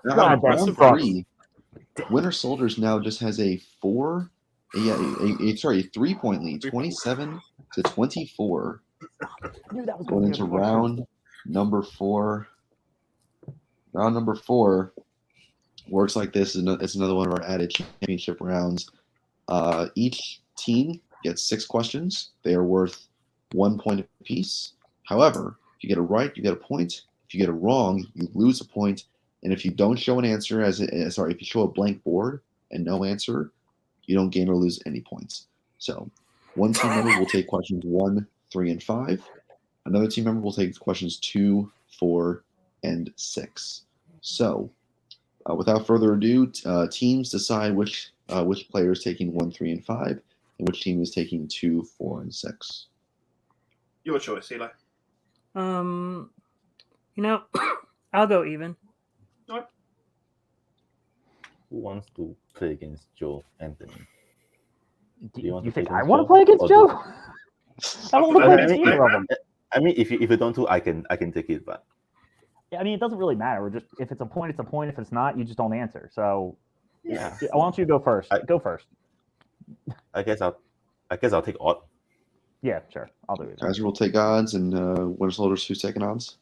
God, of that round sucks. 3, Winter Soldiers now just has a 3-point lead, 27-24. I knew that was Going going to into be a question. round number 4. Round number 4 works like this. It's another one of our added championship rounds. Each team gets 6 questions. They are worth 1 point apiece. However, if you get it right, you get a point. If you get it wrong, you lose a point. And if you don't show an answer, if you show a blank board and no answer, you don't gain or lose any points. So, one team member will take questions 1, 3, and 5. Another team member will take questions 2, 4, and 6. So, without further ado, teams decide which player is taking 1, 3, and 5, and which team is taking 2, 4, and 6. Your choice, Eli. I'll go even. Who wants to play against Joe Anthony? Do you want you to play think I against want to Joe? play against Or Joe? I don't want to play I against mean, either of them. I mean, if you don't to, I can take it, but Yeah, I mean, it doesn't really matter. We're just if it's a point, it's a point. If it's not, you just don't answer. So, yeah. why don't you go first? Go first. I guess I'll take odd. Yeah, sure. I'll do it. Kaiser will take odds, and Winter Soldiers who's taking odds?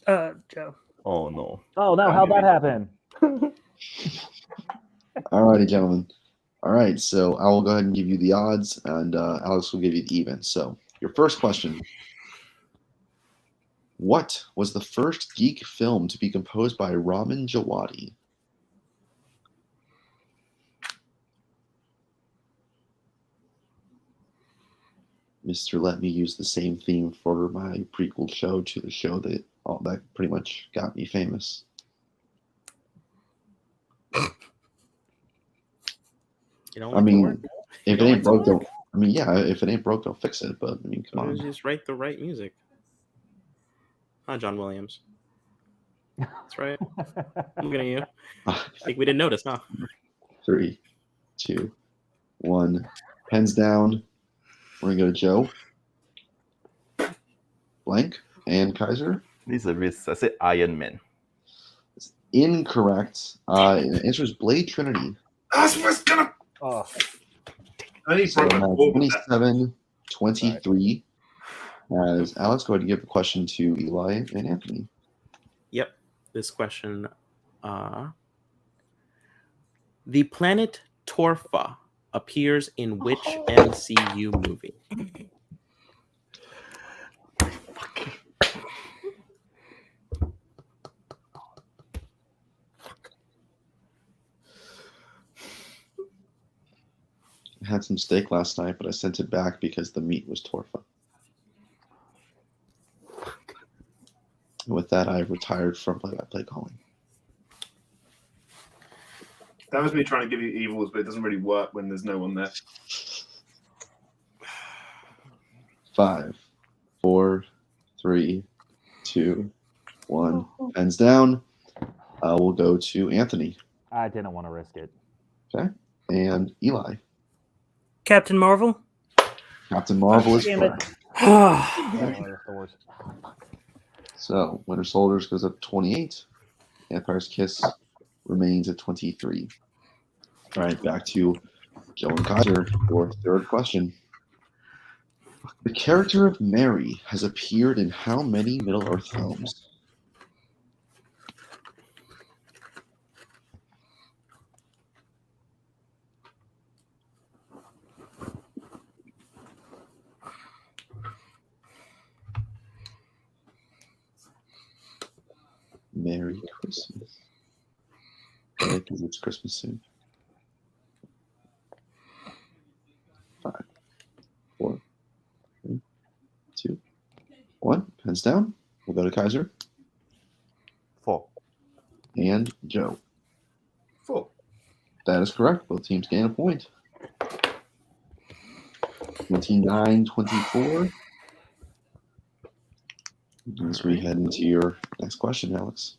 Joe. Oh no. Oh no! How'd that happen? Alrighty, gentlemen. All right, so I will go ahead and give you the odds, and Alex will give you the even. So, your first question. What was the first Geek film to be composed by Ramin Djawadi? Mr. Let me use the same theme for my prequel show to the show that pretty much got me famous. I mean, if it ain't broke, don't. I mean, yeah, if it ain't broke, don't fix it. But I mean, come on. Just write the right music. Huh, John Williams. That's right. I'm looking at you. I think we didn't notice, huh? 3, 2, 1. Pens down. We're gonna go to Joe. Blank and Kaiser. This is a risk. I said Iron Man. It's incorrect. The answer is Blade Trinity. That's what's gonna. Oh, I need So broken board with that. 27-23. As Alex, go ahead and give the question to Eli and Anthony. Yep. This question. The planet Torfa appears in which MCU movie? had some steak last night, but I sent it back because the meat was torfa. With that, I retired from play-by-play calling. That was me trying to give you evils, but it doesn't really work when there's no one there. 5, 4, 3, 2, 1. Pens down. We'll go to Anthony. I didn't want to risk it. Okay. And Eli. Captain Marvel. Captain Marvel is Damn it. correct. All So, Winter Soldiers goes up 28. Vampire's Kiss remains at 23. All right, back to Joe and Kaiser for third question. The character of Mary has appeared in how many Middle-earth films? Merry Christmas. Because it's Christmas soon. 5, 4, 3, 2, 1. Pens down. We'll go to Kaiser 4. and Joe. 4. That is correct. Both teams gain a point. 29-24. As we head into your next question, Alex.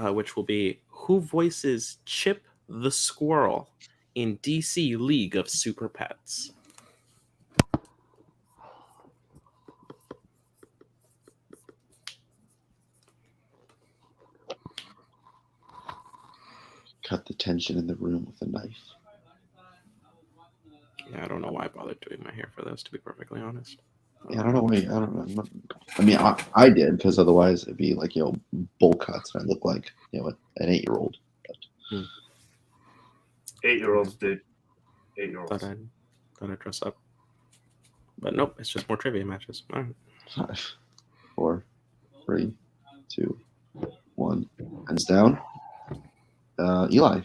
Which will be, who voices Chip the Squirrel in DC League of Super Pets? Cut the tension in the room with a knife. Yeah, I don't know why I bothered doing my hair for this, to be perfectly honest. Yeah, I don't know why. I don't know. I mean, I did, because otherwise it'd be like, bowl cuts, and I look like, an 8-year-old. 8-year-olds, dude. 8-year-olds. Thought I'd dress up. But nope, it's just more trivia matches. All right. 5, 4, 3, 2, 1. Hands down. Eli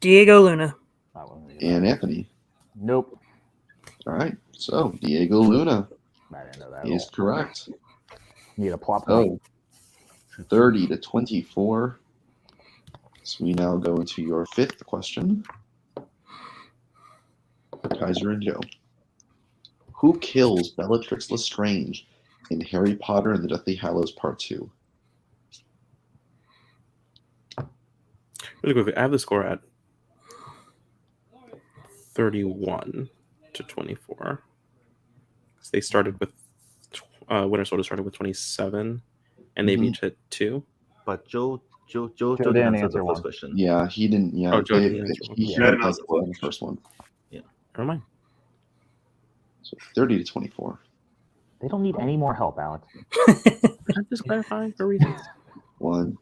Diego Luna. and Anthony. Nope. All right. So Diego Luna I didn't know that. is correct. Need a plot point. So 30-24. So we now go into your fifth question. Kaiser and Joe. Who kills Bellatrix Lestrange in Harry Potter and the Deathly Hallows Part 2? Really quickly, I have the score at 31-24. They started with Winter Soldier started with 27, and they each hit 2. But Joe didn't didn't answer answer the one. first question. Yeah, he didn't. Yeah, Oh, Joe didn't answer one. he Yeah. didn't answer the first one. Never mind. So 30-24. They don't need any more help, Alex. I'm just clarifying for reasons. 1.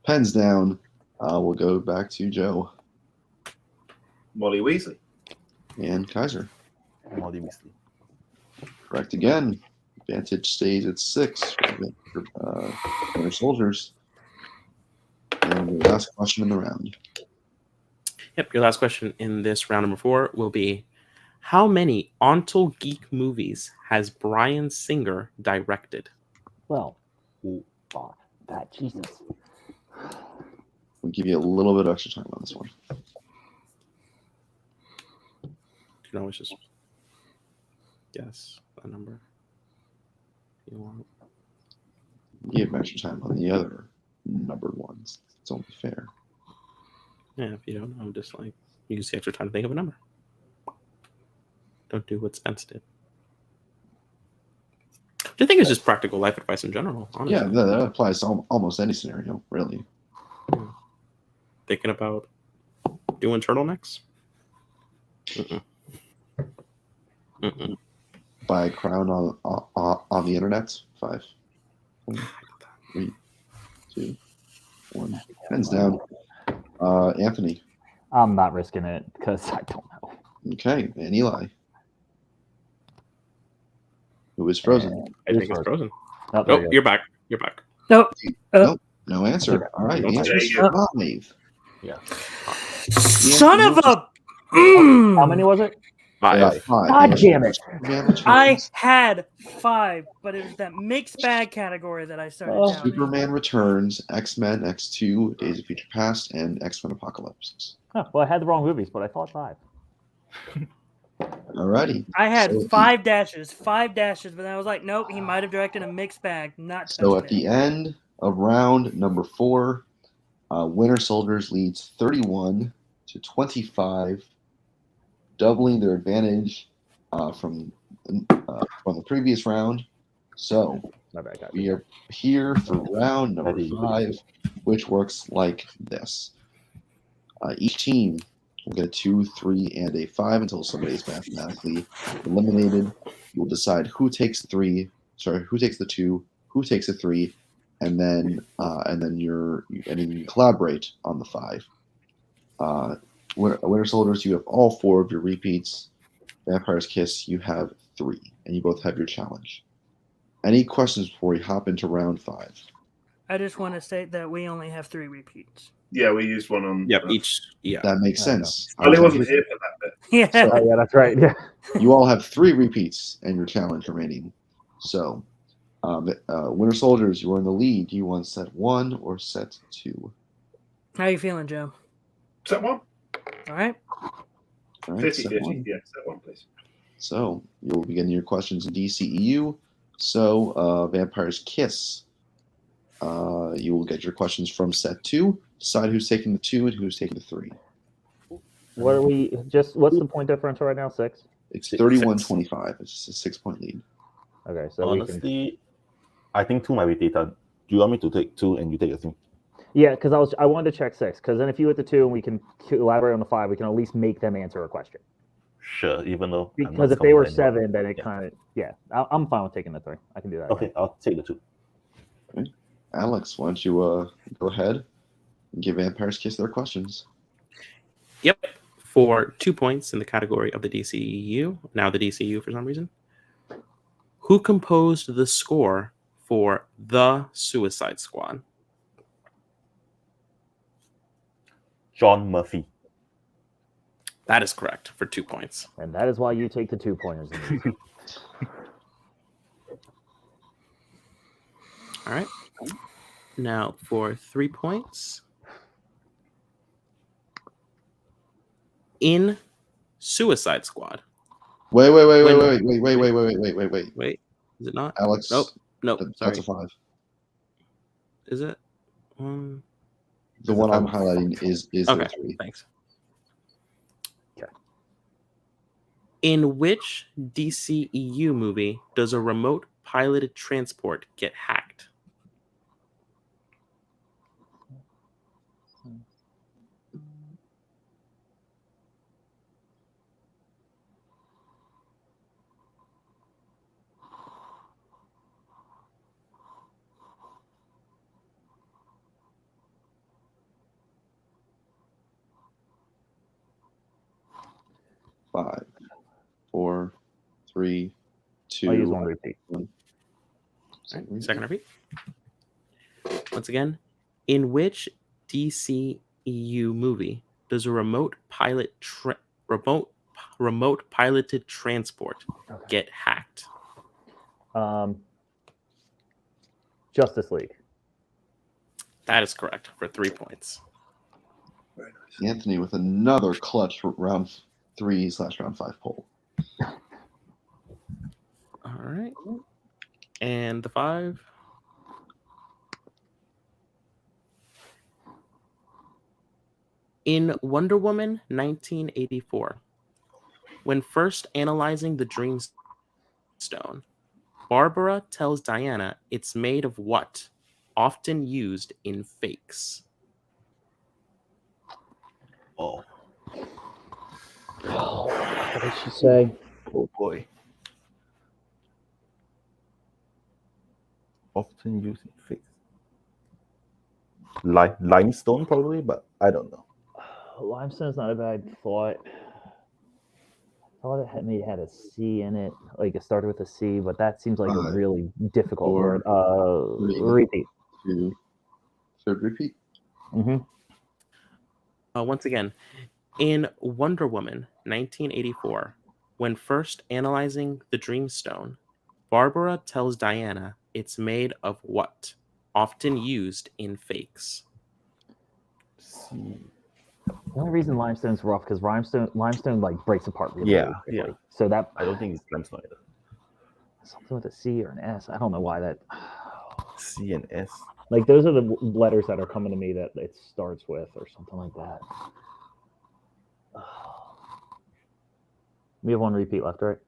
Pens down. We'll go back to Joe Molly Weasley. and Kaiser. Molly Weasley. Correct again. Advantage stays at 6 for Winter Soldiers. And the last question in the round. Yep, your last question in this round number 4 will be, how many ONTL Geek movies has Bryan Singer directed? Well, fuck that. Jesus. We'll give you a little bit of extra time on this one. You can always just guess a number if you want. Give extra time on the other numbered ones. It's only fair. Yeah, if you don't know, just use the extra time to think of a number. Don't do what Spence did. I think it's just practical life advice in general, honestly. Yeah, that applies to almost any scenario, really. Thinking about doing turtlenecks? Mm-mm. Mm-mm. Buy a crown on the internet. 5, 4, 3, 2, 1. Hands down. Anthony. I'm not risking it because I don't know. Okay, and Eli. Who is frozen? I think it's frozen. Oh, there Nope, you go. you're back. You're back. Nope. No answer. All right, Don't answer say is 5. Son of a! How many was it? Five. Five. God They damn have it. Superman I Returns, had 5, but it was that mixed bag category that I started Oh. doubting. Superman Returns, X-Men, X2, Days of Future Past, and X-Men Apocalypse. Huh, well, I had the wrong movies, but I thought 5. Alrighty. I had So- 5 dashes, but then I was like, nope, he might have directed a mixed bag, not So touching at the end of round number 4, Winter Soldiers leads 31-25, doubling their advantage from the previous round. So My bad, guys. we are here for round number Ready. 5, which works like this. Each team will get a 2, 3, and a 5 until somebody is mathematically eliminated. You will decide who takes the 2, who takes the 3, and then you can collaborate on the 5. Winter Soldiers, you have all 4 of your repeats. Vampire's Kiss, you have 3, and you both have your challenge. Any questions before we hop into round 5? I just want to state that we only have 3 repeats. Yeah, we used one on. Yep. Each. Yeah. That makes I know. sense. Ollie wasn't here for that bit. Yeah. So- Oh, yeah, that's right. Yeah. You all have 3 repeats and your challenge remaining. So, Winter Soldiers, you are in the lead. Do you want set 1 or set 2? How you feeling, Joe? Set one? All right. All right, 50 set 50. 1. Yeah, set one, please. So, you'll be getting your questions in DCEU. So, Vampire's Kiss. You will get your questions from set 2. Decide who's taking the 2 and who's taking the 3. What are we? What's the point differential right now? 6. It's Six. 31-25. It's a 6-point lead. Okay, so we can. Honestly, I think 2 might be data. Do you want me to take 2 and you take a 3? Yeah, because I wanted to check 6, because then if you hit the 2 and we can elaborate on the 5, we can at least make them answer a question. Sure, even though. I'm not Because if they were confident 7, then it Yeah. kind of I'm fine with taking the 3. I can do that. Okay, I'll take the 2. Alex, why don't you go ahead and give Vampire's Kiss their questions? Yep. For 2 points in the category of the DCU. Now the DCU for some reason. Who composed the score for The Suicide Squad? John Murphy. That is correct for 2 points. And that is why you take the 2 pointers. All right. Now for 3 points. In Suicide Squad. Wait. Wait, is it not? Alex, Nope. that's Sorry. a 5. Is it? The It's a one I'm 5. highlighting is Okay. the 3. Thanks. Okay. In which DCEU movie does a remote piloted transport get hacked? Five, 4, 3, 2. I'll use 1 repeat. All right, second repeat. Once again, in which DCEU movie does a remote piloted transport get hacked? Justice League. That is correct for 3 points. Very nice. Anthony with another clutch round 3/round 5 poll. All right. And the 5. In Wonder Woman 1984, when first analyzing the Dream Stone, Barbara tells Diana it's made of what? Often used in fakes. Oh, What did she say? oh boy. Often used in fakes. Limestone, probably, but I don't know. Limestone's not a bad thought. I thought it had a C in it, like it started with a C, but that seems like a really difficult Four, word. three. Repeat. 2. Third repeat. Mm-hmm. Once again, In Wonder Woman 1984, when first analyzing the Dreamstone, Barbara tells Diana it's made of what? Often used in fakes. See. The only reason limestone's rough because limestone like breaks apart really, Yeah, really quickly. yeah. So that I don't think it's limestone either. something with a C or an S. I don't know why that. C and S. Like those are the letters that are coming to me that it starts with or something like that. We have one repeat left, right?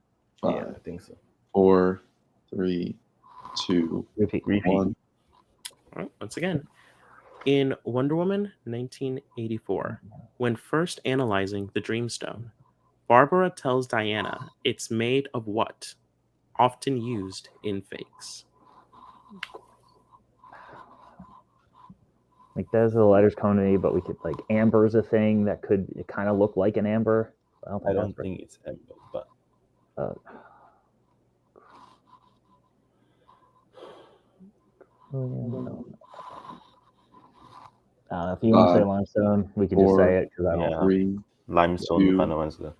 Yeah, 5, I think so. 4, 3, 2, Repeat. 1. All right, once again. In Wonder Woman 1984, when first analyzing the Dreamstone, Barbara tells Diana it's made of what? Often used in fakes. Like those are the letters coming to me, but we could like amber's a thing that could kind of look like an amber. I don't I think don't that's right. think it's amber, but If you want to say 5, limestone, we could 4, just say it because I don't. yeah, 3. limestone, 2. final answer.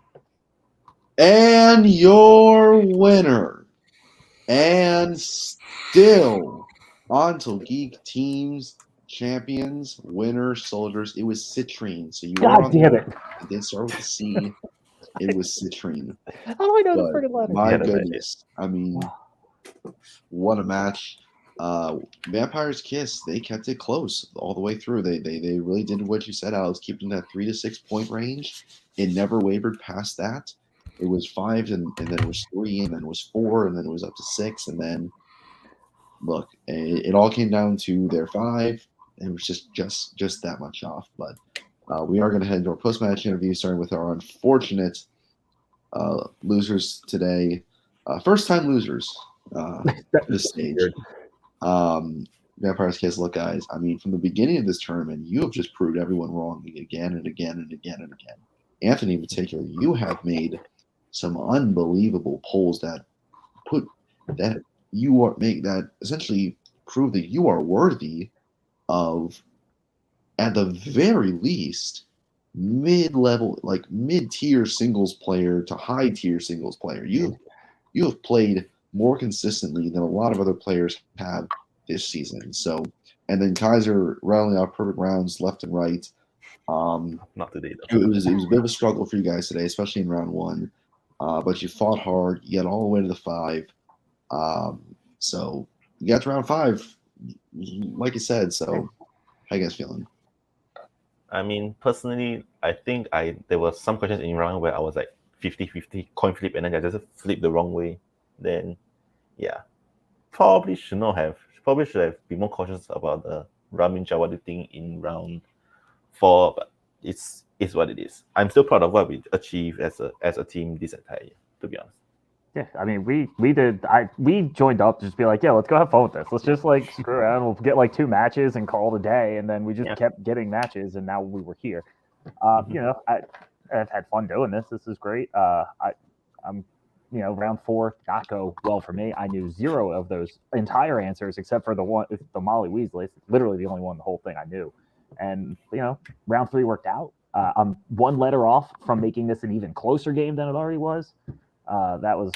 And your winner, and still ONTL Geek Teams champions, winner, soldiers. It was citrine. So you were God on damn the it! It did start with a C. It was citrine. How do I know the But freaking letter? my Yeah, that's it. goodness, I mean, what a match! Vampire's Kiss, they kept it close all the way through. They really did what you said, Alex, keeping that 3 to 6 point range. It never wavered past that. It was 5, and then it was 3, and then it was 4, and then it was up to 6, and then look, it all came down to their 5. It was just that much off. But we are going to head into our post match interview, starting with our unfortunate losers today. First time losers this stage. Vampire's Kiss, look, guys, I mean, from the beginning of this tournament, you have just proved everyone wrong again and again and again and again. Anthony, in particular, you have made some unbelievable polls that essentially prove that you are worthy of, at the very least, mid-level, like mid-tier singles player to high-tier singles player. You have played more consistently than a lot of other players have this season. So, and then Kaiser rattling out perfect rounds left and right. Not today, though. It was a bit of a struggle for you guys today, especially in round 1. But you fought hard. You got all the way to the 5. So you got to round 5, like you said. So how you guys feeling? I mean, personally, I think there were some questions in round where I was like 50-50 coin flip, and then I just flipped the wrong way. Then, yeah, probably should have been more cautious about the Ramin Jawadi thing in round 4. But it's what it is. I'm still proud of what we achieved as a team this entire year, to be honest. Yeah, I mean, we joined up to just be like, yeah, let's go have fun with this. Let's just like screw around. We'll get like 2 matches and call it a day, and then we just kept getting matches, and now we were here. You know, I've had fun doing this. This is great. I'm, you know, round 4 did not go well for me. I knew 0 of those entire answers except for the Molly Weasley. It's literally the only one, the whole thing I knew. And you know, round 3 worked out. I'm 1 letter off from making this an even closer game than it already was. That was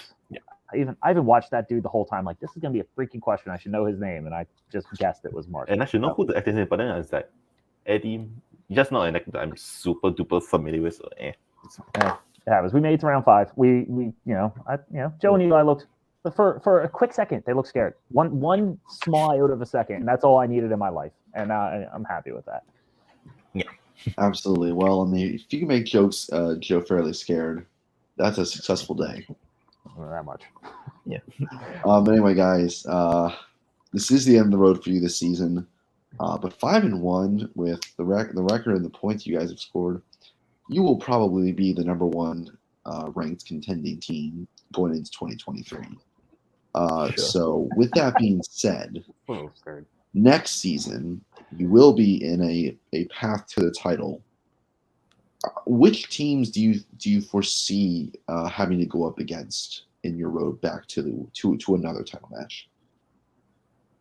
I even watched that dude the whole time. Like, this is gonna be a freaking question. I should know his name, and I just guessed it was Mark. And I should know who the actor is, but then I was like, Eddie, just not an actor that I'm super duper familiar with. So, It happens. We made it to round 5. We Joe and Eli looked for a quick second. They looked scared. One small iota of a second, and that's all I needed in my life. And I'm happy with that. Yeah, absolutely. Well, I mean, if you can make Joe fairly scared, that's a successful day. Not that much. Yeah. Anyway, guys, this is the end of the road for you this season. But 5-1 with the record and the points you guys have scored, you will probably be the number 1 ranked contending team going into 2023. Sure. So, with that being said, Scared. next season you will be in a path to the title. Which teams do you foresee having to go up against in your road back to another title match?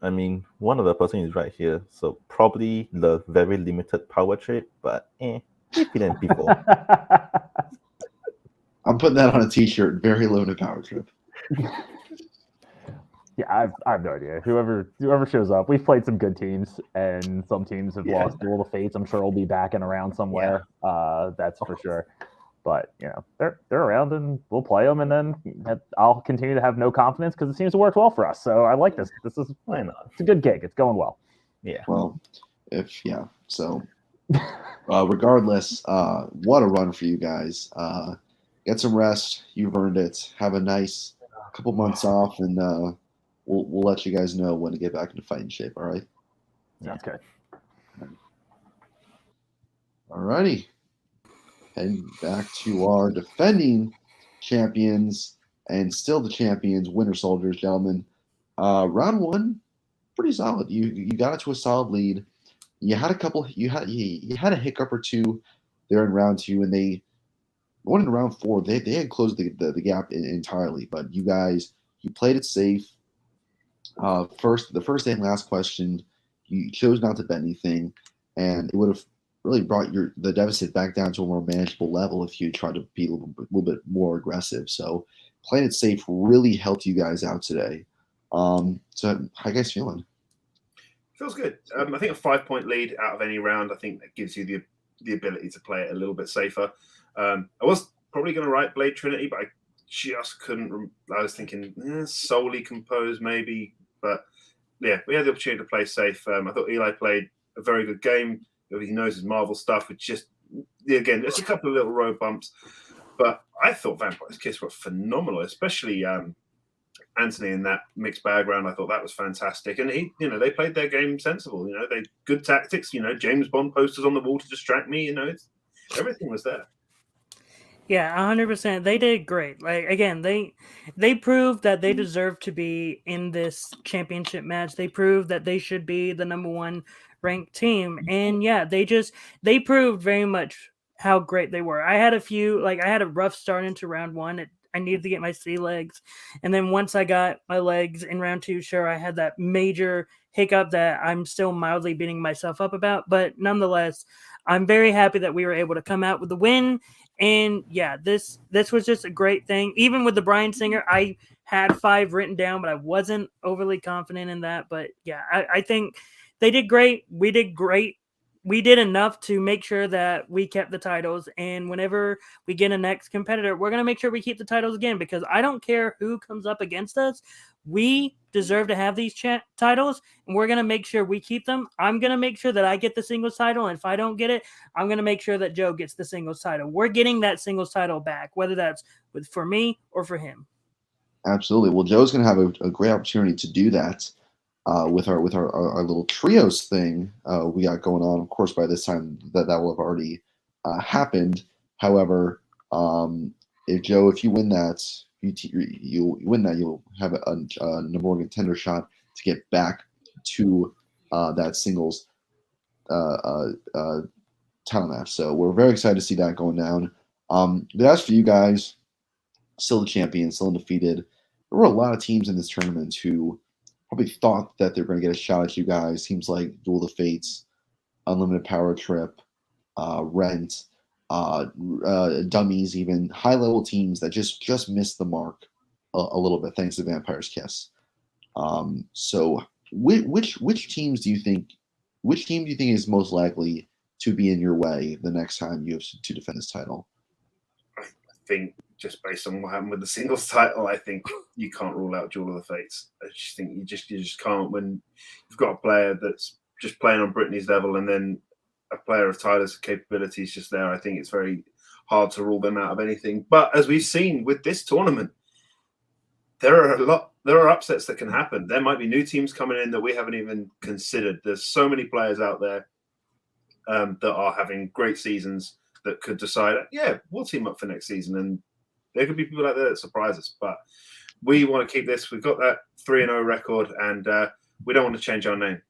I mean, one of the person is right here, so probably the very limited power trade, but Confident people. I'm putting that on a T-shirt. Very limited power trip. Yeah, I have no idea. Whoever shows up, we've played some good teams, and some teams have Yeah. lost Duel of Fates. I'm sure we'll be back and around somewhere. That's for sure. But they're around, and we'll play them, and then I'll continue to have no confidence because it seems to work well for us. So I like this. This is Why not? it's a good gig. It's going well. Yeah. Well, so regardless, what a run for you guys. Get some rest. You've earned it. Have a nice couple months off, and we'll let you guys know when to get back into fighting shape. All right. Sounds good. All righty. Heading back to our defending champions and still the champions, Winter Soldiers, gentlemen. Round one, pretty solid. You got it to a solid lead. You had a couple. You had a hiccup or two there in round two, and they went into round four. They had closed the gap entirely, but you guys played it safe. The first and last question, you chose not to bet anything, and it would have really brought the deficit back down to a more manageable level if you tried to be a little bit more aggressive. So playing it safe really helped you guys out today. So how you guys feeling? Feels good. I think a 5-point lead out of any round, I think that gives you the ability to play it a little bit safer. I was probably going to write Blade Trinity, but I just couldn't. I was thinking solely composed maybe, but yeah, we had the opportunity to play safe. I thought Eli played a very good game. He knows his Marvel stuff. It's just, again, there's a couple of little road bumps, but I thought Vampire's Kiss were phenomenal, especially Anthony in that mixed bag round. I thought that was fantastic, and they played their game sensible. They good tactics. James Bond posters on the wall to distract me. Everything was there. Yeah, 100%. They did great. Like, again, they proved that they deserve to be in this championship match. They proved that they should be the number one ranked team. And yeah, they proved very much how great they were. I had a rough start into round one. I needed to get my sea legs. And then once I got my legs in round two, sure, I had that major hiccup that I'm still mildly beating myself up about. But nonetheless, I'm very happy that we were able to come out with the win. And yeah, this was just a great thing. Even with the Bryan Singer, I had 5 written down, but I wasn't overly confident in that. But yeah, I think they did great. We did great. We did enough to make sure that we kept the titles. And whenever we get a next competitor, we're going to make sure we keep the titles again, because I don't care who comes up against us. We deserve to have these titles, and we're going to make sure we keep them. I'm going to make sure that I get the singles title, and if I don't get it, I'm going to make sure that Joe gets the singles title. We're getting that singles title back, whether that's for me or for him. Absolutely. Well, Joe's going to have a great opportunity to do that with our little trios thing we got going on. Of course, by this time that will have already happened. However, if you win that, you'll have a number one contender shot to get back to that singles title match. So we're very excited to see that going down. But as for you guys, still the champions, still undefeated. There were a lot of teams in this tournament who probably thought that they're going to get a shot at you guys. Teams like Duel of Fates, Unlimited Power Trip, Rent, Dummies, even high-level teams that just missed the mark a little bit thanks to Vampire's Kiss. So which team do you think is most likely to be in your way the next time you have to defend this title? I think just based on what happened with the singles title, I think you can't rule out Duel of the Fates. I just think you just can't, when you've got a player that's just playing on Brittany's level and then a player of Tyler's capabilities just there. I think it's very hard to rule them out of anything. But as we've seen with this tournament, there are upsets that can happen. There might be new teams coming in that we haven't even considered. There's so many players out there that are having great seasons that could decide, yeah, we'll team up for next season. And there could be people out there that surprise us. But we want to keep this. We've got that 3-0 record, and we don't want to change our name.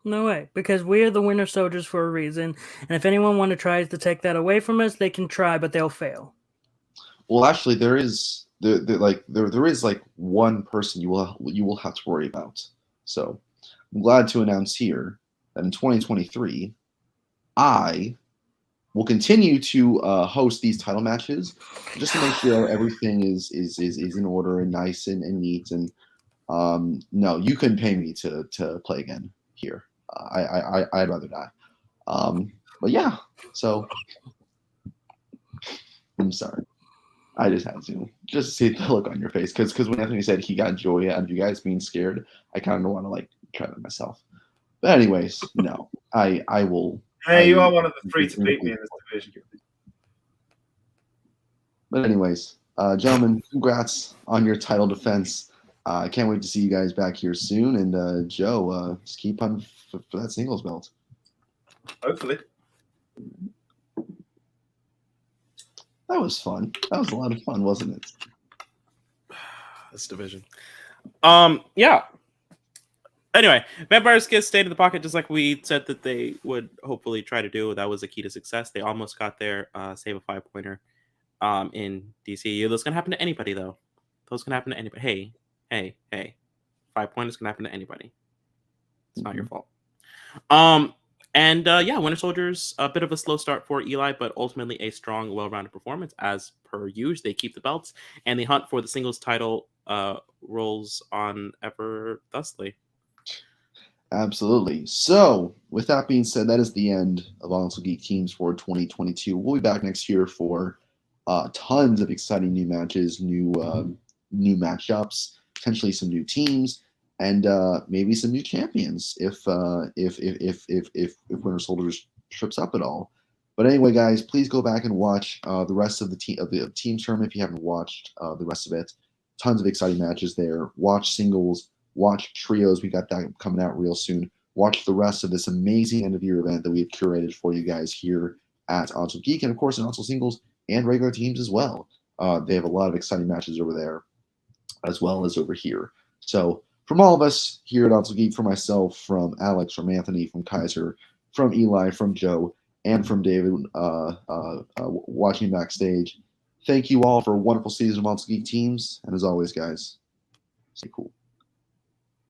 No way, because we are the Winter Soldiers for a reason. And if anyone tries to take that away from us, they can try, but they'll fail. Well, actually, there is one person you will have to worry about. So I'm glad to announce here that in 2023, I we'll continue to host these title matches just to make sure everything is in order and nice and neat. And no, you couldn't pay me to play again here. I'd rather die. But yeah, so I'm sorry. I just had to just see the look on your face because when Anthony said he got joy out of you guys being scared, I kind of want to like try that myself. But anyways, no, I will. Hey, you are one of the 3 to beat me in this division. But anyways, gentlemen, congrats on your title defense. I can't wait to see you guys back here soon. And Joe, just keep on for that singles belt. Hopefully. That was fun. That was a lot of fun, wasn't it? This division. Yeah. Anyway, Vampires get stayed in the pocket just like we said that they would hopefully try to do. That was a key to success. They almost got their save a 5-pointer in DCU. That's gonna happen to anybody though. Those can happen to anybody. Hey. 5-pointers can happen to anybody. It's not your fault. Yeah, Winter Soldiers, a bit of a slow start for Eli, but ultimately a strong, well-rounded performance as per usual. They keep the belts, and the hunt for the singles title rolls on ever thusly. Absolutely. So, with that being said, that is the end of ONTL Geek Teams for 2022. We'll be back next year for tons of exciting new matches, new matchups, potentially some new teams, and maybe some new champions if Winter Soldiers trips up at all. But anyway, guys, please go back and watch the rest of the team tournament if you haven't watched the rest of it. Tons of exciting matches there. Watch singles, watch trios. We got that coming out real soon. Watch the rest of this amazing end of year event that we've curated for you guys here at ONTL Geek, and of course in ONTL Singles and regular teams as well. They have a lot of exciting matches over there as well as over here. So from all of us here at ONTL Geek, from myself, from Alex, from Anthony, from Kaiser, from Eli, from Joe, and from David watching backstage, thank you all for a wonderful season of ONTL Geek Teams. And as always, guys, stay cool.